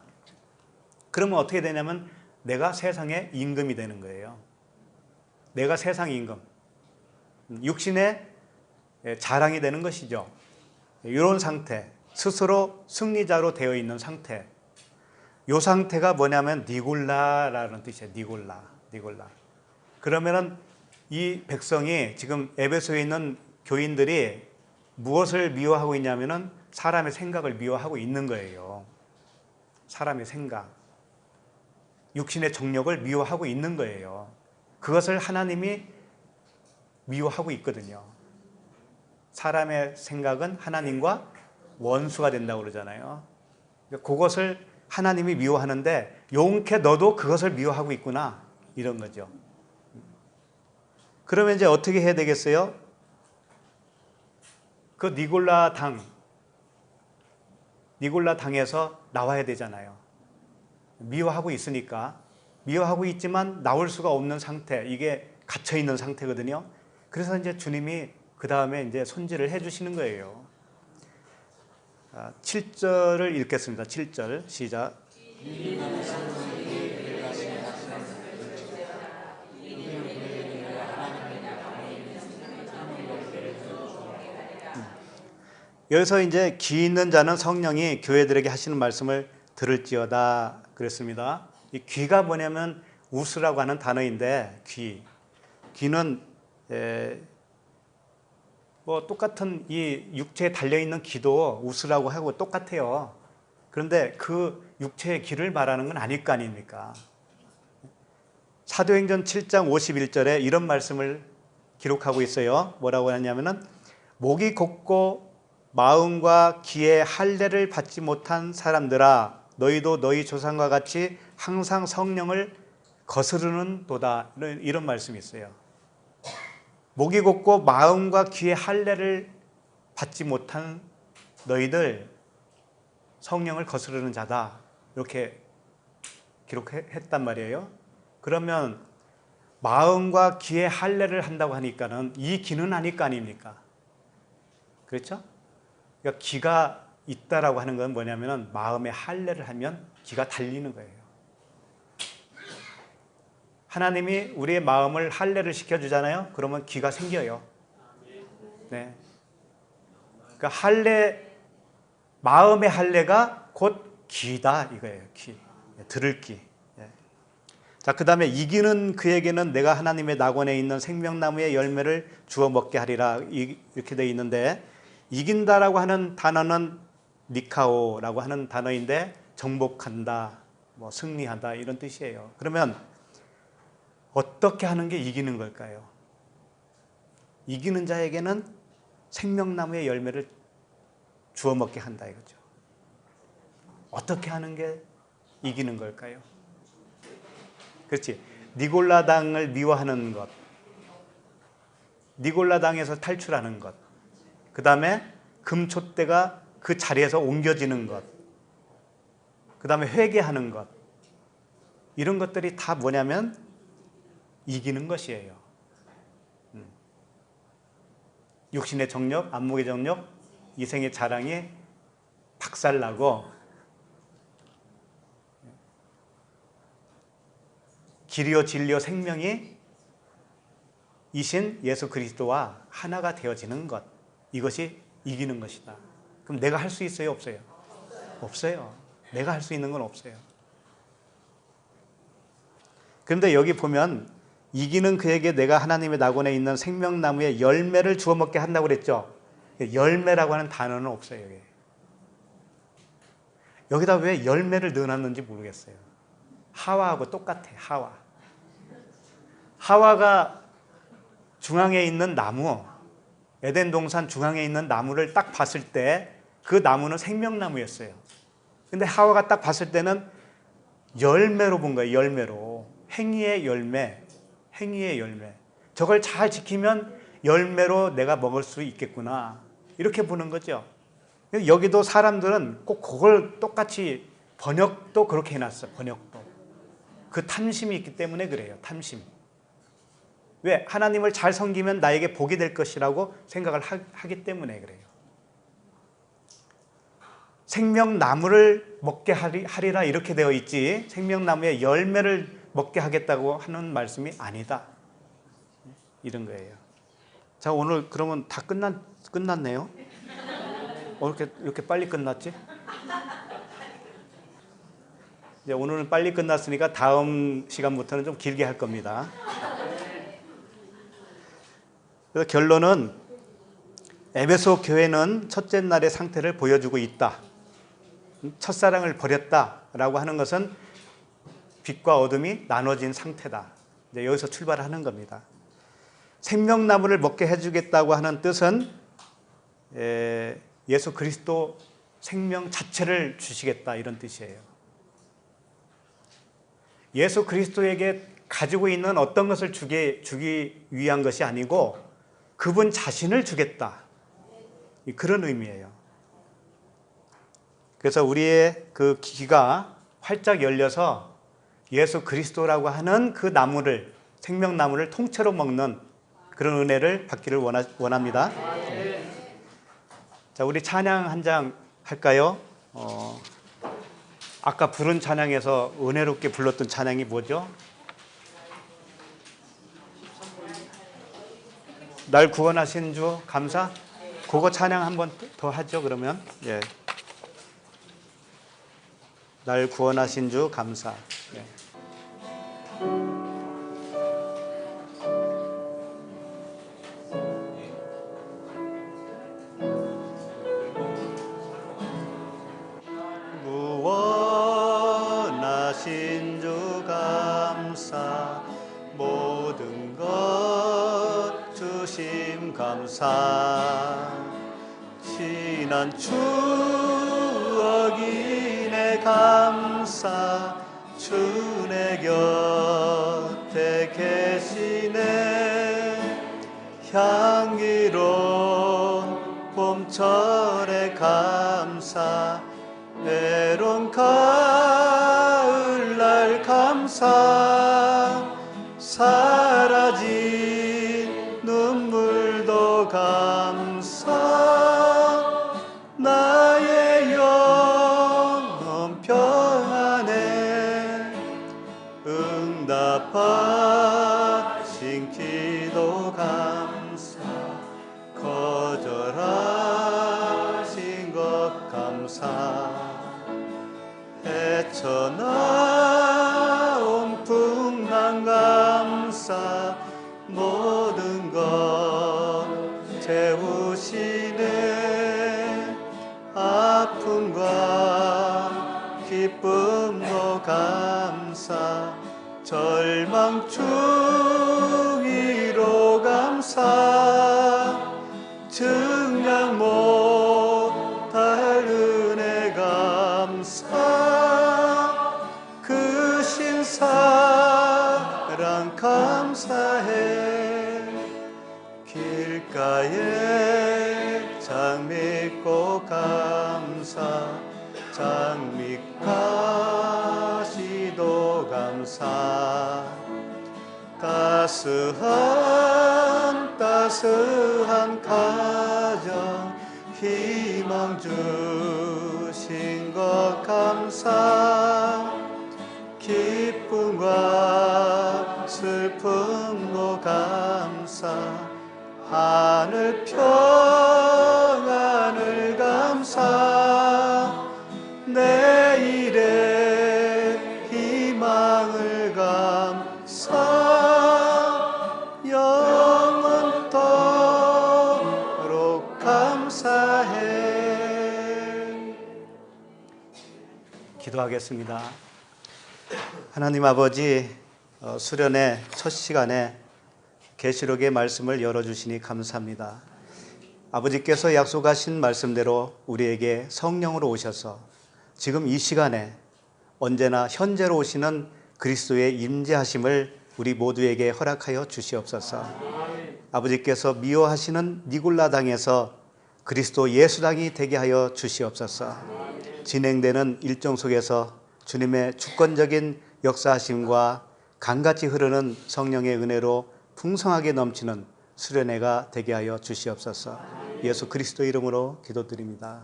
그러면 어떻게 되냐면 내가 세상의 임금이 되는 거예요. 내가 세상 임금. 육신의 자랑이 되는 것이죠. 이런 상태, 스스로 승리자로 되어 있는 상태. 이 상태가 뭐냐면 니골라라는 뜻이에요. 니골라. 그러면은 이 백성이 지금 에베소에 있는 교인들이 무엇을 미워하고 있냐면은 사람의 생각을 미워하고 있는 거예요. 사람의 생각, 육신의 정욕을 미워하고 있는 거예요. 그것을 하나님이 미워하고 있거든요. 사람의 생각은 하나님과 원수가 된다고 그러잖아요. 그것을 하나님이 미워하는데 용케 너도 그것을 미워하고 있구나, 이런 거죠. 그러면 이제 어떻게 해야 되겠어요? 그 니골라 당에서 나와야 되잖아요. 미워하고 있으니까. 미워하고 있지만 나올 수가 없는 상태, 이게 갇혀 있는 상태거든요. 그래서 이제 주님이 그 다음에 이제 손질을 해 주시는 거예요. 7절을 읽겠습니다. 7절 시작. 여기서 이제 귀 있는 자는 성령이 교회들에게 하시는 말씀을 들을지어다 그랬습니다. 이 귀가 뭐냐면 우스라고 하는 단어인데, 귀는 뭐 똑같은 이 육체에 달려있는 귀도 우스라고 하고 똑같아요. 그런데 그 육체의 귀를 말하는 건 아닐 거 아닙니까? 사도행전 7장 51절에 이런 말씀을 기록하고 있어요. 뭐라고 하냐면은 목이 곧고 마음과 귀의 할례를 받지 못한 사람들아, 너희도 너희 조상과 같이 항상 성령을 거스르는 도다, 이런 말씀이 있어요. 목이 곧고 마음과 귀의 할례를 받지 못한 너희들 성령을 거스르는 자다, 이렇게 기록했단 말이에요. 그러면 마음과 귀의 할례를 한다고 하니까는 이 귀는 아닐 거 아닙니까? 그렇죠? 그러니까 귀가 있다라고 하는 건 뭐냐면 마음의 할례를 하면 귀가 달리는 거예요. 하나님이 우리의 마음을 할례를 시켜주잖아요. 그러면 귀가 생겨요. 네. 그러니까 마음의 할례가 곧 귀다, 이거예요. 귀. 들을 귀. 자, 그 다음에 이기는 그에게는 내가 하나님의 낙원에 있는 생명나무의 열매를 주어 먹게 하리라, 이렇게 되어 있는데, 이긴다라고 하는 단어는 니카오라고 하는 단어인데 정복한다, 뭐 승리한다, 이런 뜻이에요. 그러면 어떻게 하는 게 이기는 걸까요? 이기는 자에게는 생명나무의 열매를 주워 먹게 한다, 이거죠. 어떻게 하는 게 이기는 걸까요? 그렇지. 니골라당을 미워하는 것, 니골라당에서 탈출하는 것, 그 다음에 금촛대가 그 자리에서 옮겨지는 것, 그 다음에 회개하는 것, 이런 것들이 다 뭐냐면 이기는 것이에요. 육신의 정욕, 안목의 정욕, 이생의 자랑이 박살나고 길이요 진리요 생명이 이신 예수 그리스도와 하나가 되어지는 것, 이것이 이기는 것이다. 그럼 내가 할 수 있어요, 없어요? 없어요. 내가 할 수 있는 건 없어요. 그런데 여기 보면 이기는 그에게 내가 하나님의 낙원에 있는 생명나무의 열매를 주워 먹게 한다고 그랬죠. 열매라고 하는 단어는 없어요. 여기다 왜 열매를 넣어놨는지 모르겠어요. 하와하고 똑같아. 하와가 중앙에 있는 나무, 에덴 동산 중앙에 있는 나무를 딱 봤을 때 그 나무는 생명나무였어요. 근데 하와가 딱 봤을 때는 열매로 본 거예요. 열매로. 행위의 열매. 저걸 잘 지키면 열매로 내가 먹을 수 있겠구나, 이렇게 보는 거죠. 여기도 사람들은 꼭 그걸 똑같이, 번역도 그렇게 해놨어. 번역도. 그 탐심이 있기 때문에 그래요. 탐심. 왜? 하나님을 잘 섬기면 나에게 복이 될 것이라고 생각을 하기 때문에 그래요. 생명나무를 먹게 하리라 이렇게 되어 있지 생명나무의 열매를 먹게 하겠다고 하는 말씀이 아니다. 이런 거예요. 자, 오늘 그러면 다 끝났네요. 이렇게 빨리 끝났지? 이제 오늘은 빨리 끝났으니까 다음 시간부터는 좀 길게 할 겁니다. 그래서 결론은 에베소 교회는 첫째 날의 상태를 보여주고 있다. 첫사랑을 버렸다라고 하는 것은 빛과 어둠이 나눠진 상태다. 이제 여기서 출발하는 겁니다. 생명나무를 먹게 해주겠다고 하는 뜻은 예수 그리스도 생명 자체를 주시겠다 이런 뜻이에요. 예수 그리스도에게 가지고 있는 어떤 것을 주기 위한 것이 아니고 그분 자신을 주겠다. 그런 의미예요. 그래서 우리의 그 귀가 활짝 열려서 예수 그리스도라고 하는 그 나무를, 생명나무를 통째로 먹는 그런 은혜를 받기를 원합니다. 자, 우리 찬양 한 장 할까요? 아까 부른 찬양에서 은혜롭게 불렀던 찬양이 뭐죠? 날 구원하신 주 감사? 그거 찬양 한 번 더 하죠, 그러면. 예. 날 구원하신 주 감사. 예. 구원하신 주 감사, 모든 것 주심 감사, 지난 추억이 내 감사, 주 내 곁에 계시네, 향기로운 봄철의 감사, 외로운 가을날 감사, 사라진 눈물도 감사, 나의 영혼 평안에 응답하신 기도 감사, 거절하신 것 감사, 헤쳐나온 풍랑 감사, 모든 것 채우시네, 아픔과 기쁨도 감사, 절망 중위로 감사, 증량 못할 은혜 감사, 그 신사랑 감사해, 길가에 장미꽃 감사, 장미가시도 감사, 따스한 가정 희망 주신 것 감사, 기쁨과 슬픔도 감사, 하늘 평안을 감사, 내일의 희망을 감사, 영원토록 감사해. 기도하겠습니다. 하나님 아버지, 수련의 첫 시간에 계시록의 말씀을 열어주시니 감사합니다. 아버지께서 약속하신 말씀대로 우리에게 성령으로 오셔서 지금 이 시간에 언제나 현재로 오시는 그리스도의 임재하심을 우리 모두에게 허락하여 주시옵소서. 아버지께서 미워하시는 니골라 당에서 그리스도 예수 당이 되게 하여 주시옵소서. 진행되는 일정 속에서 주님의 주권적인 역사하심과 강같이 흐르는 성령의 은혜로 풍성하게 넘치는 수련회가 되게 하여 주시옵소서. 예수 그리스도 이름으로 기도드립니다.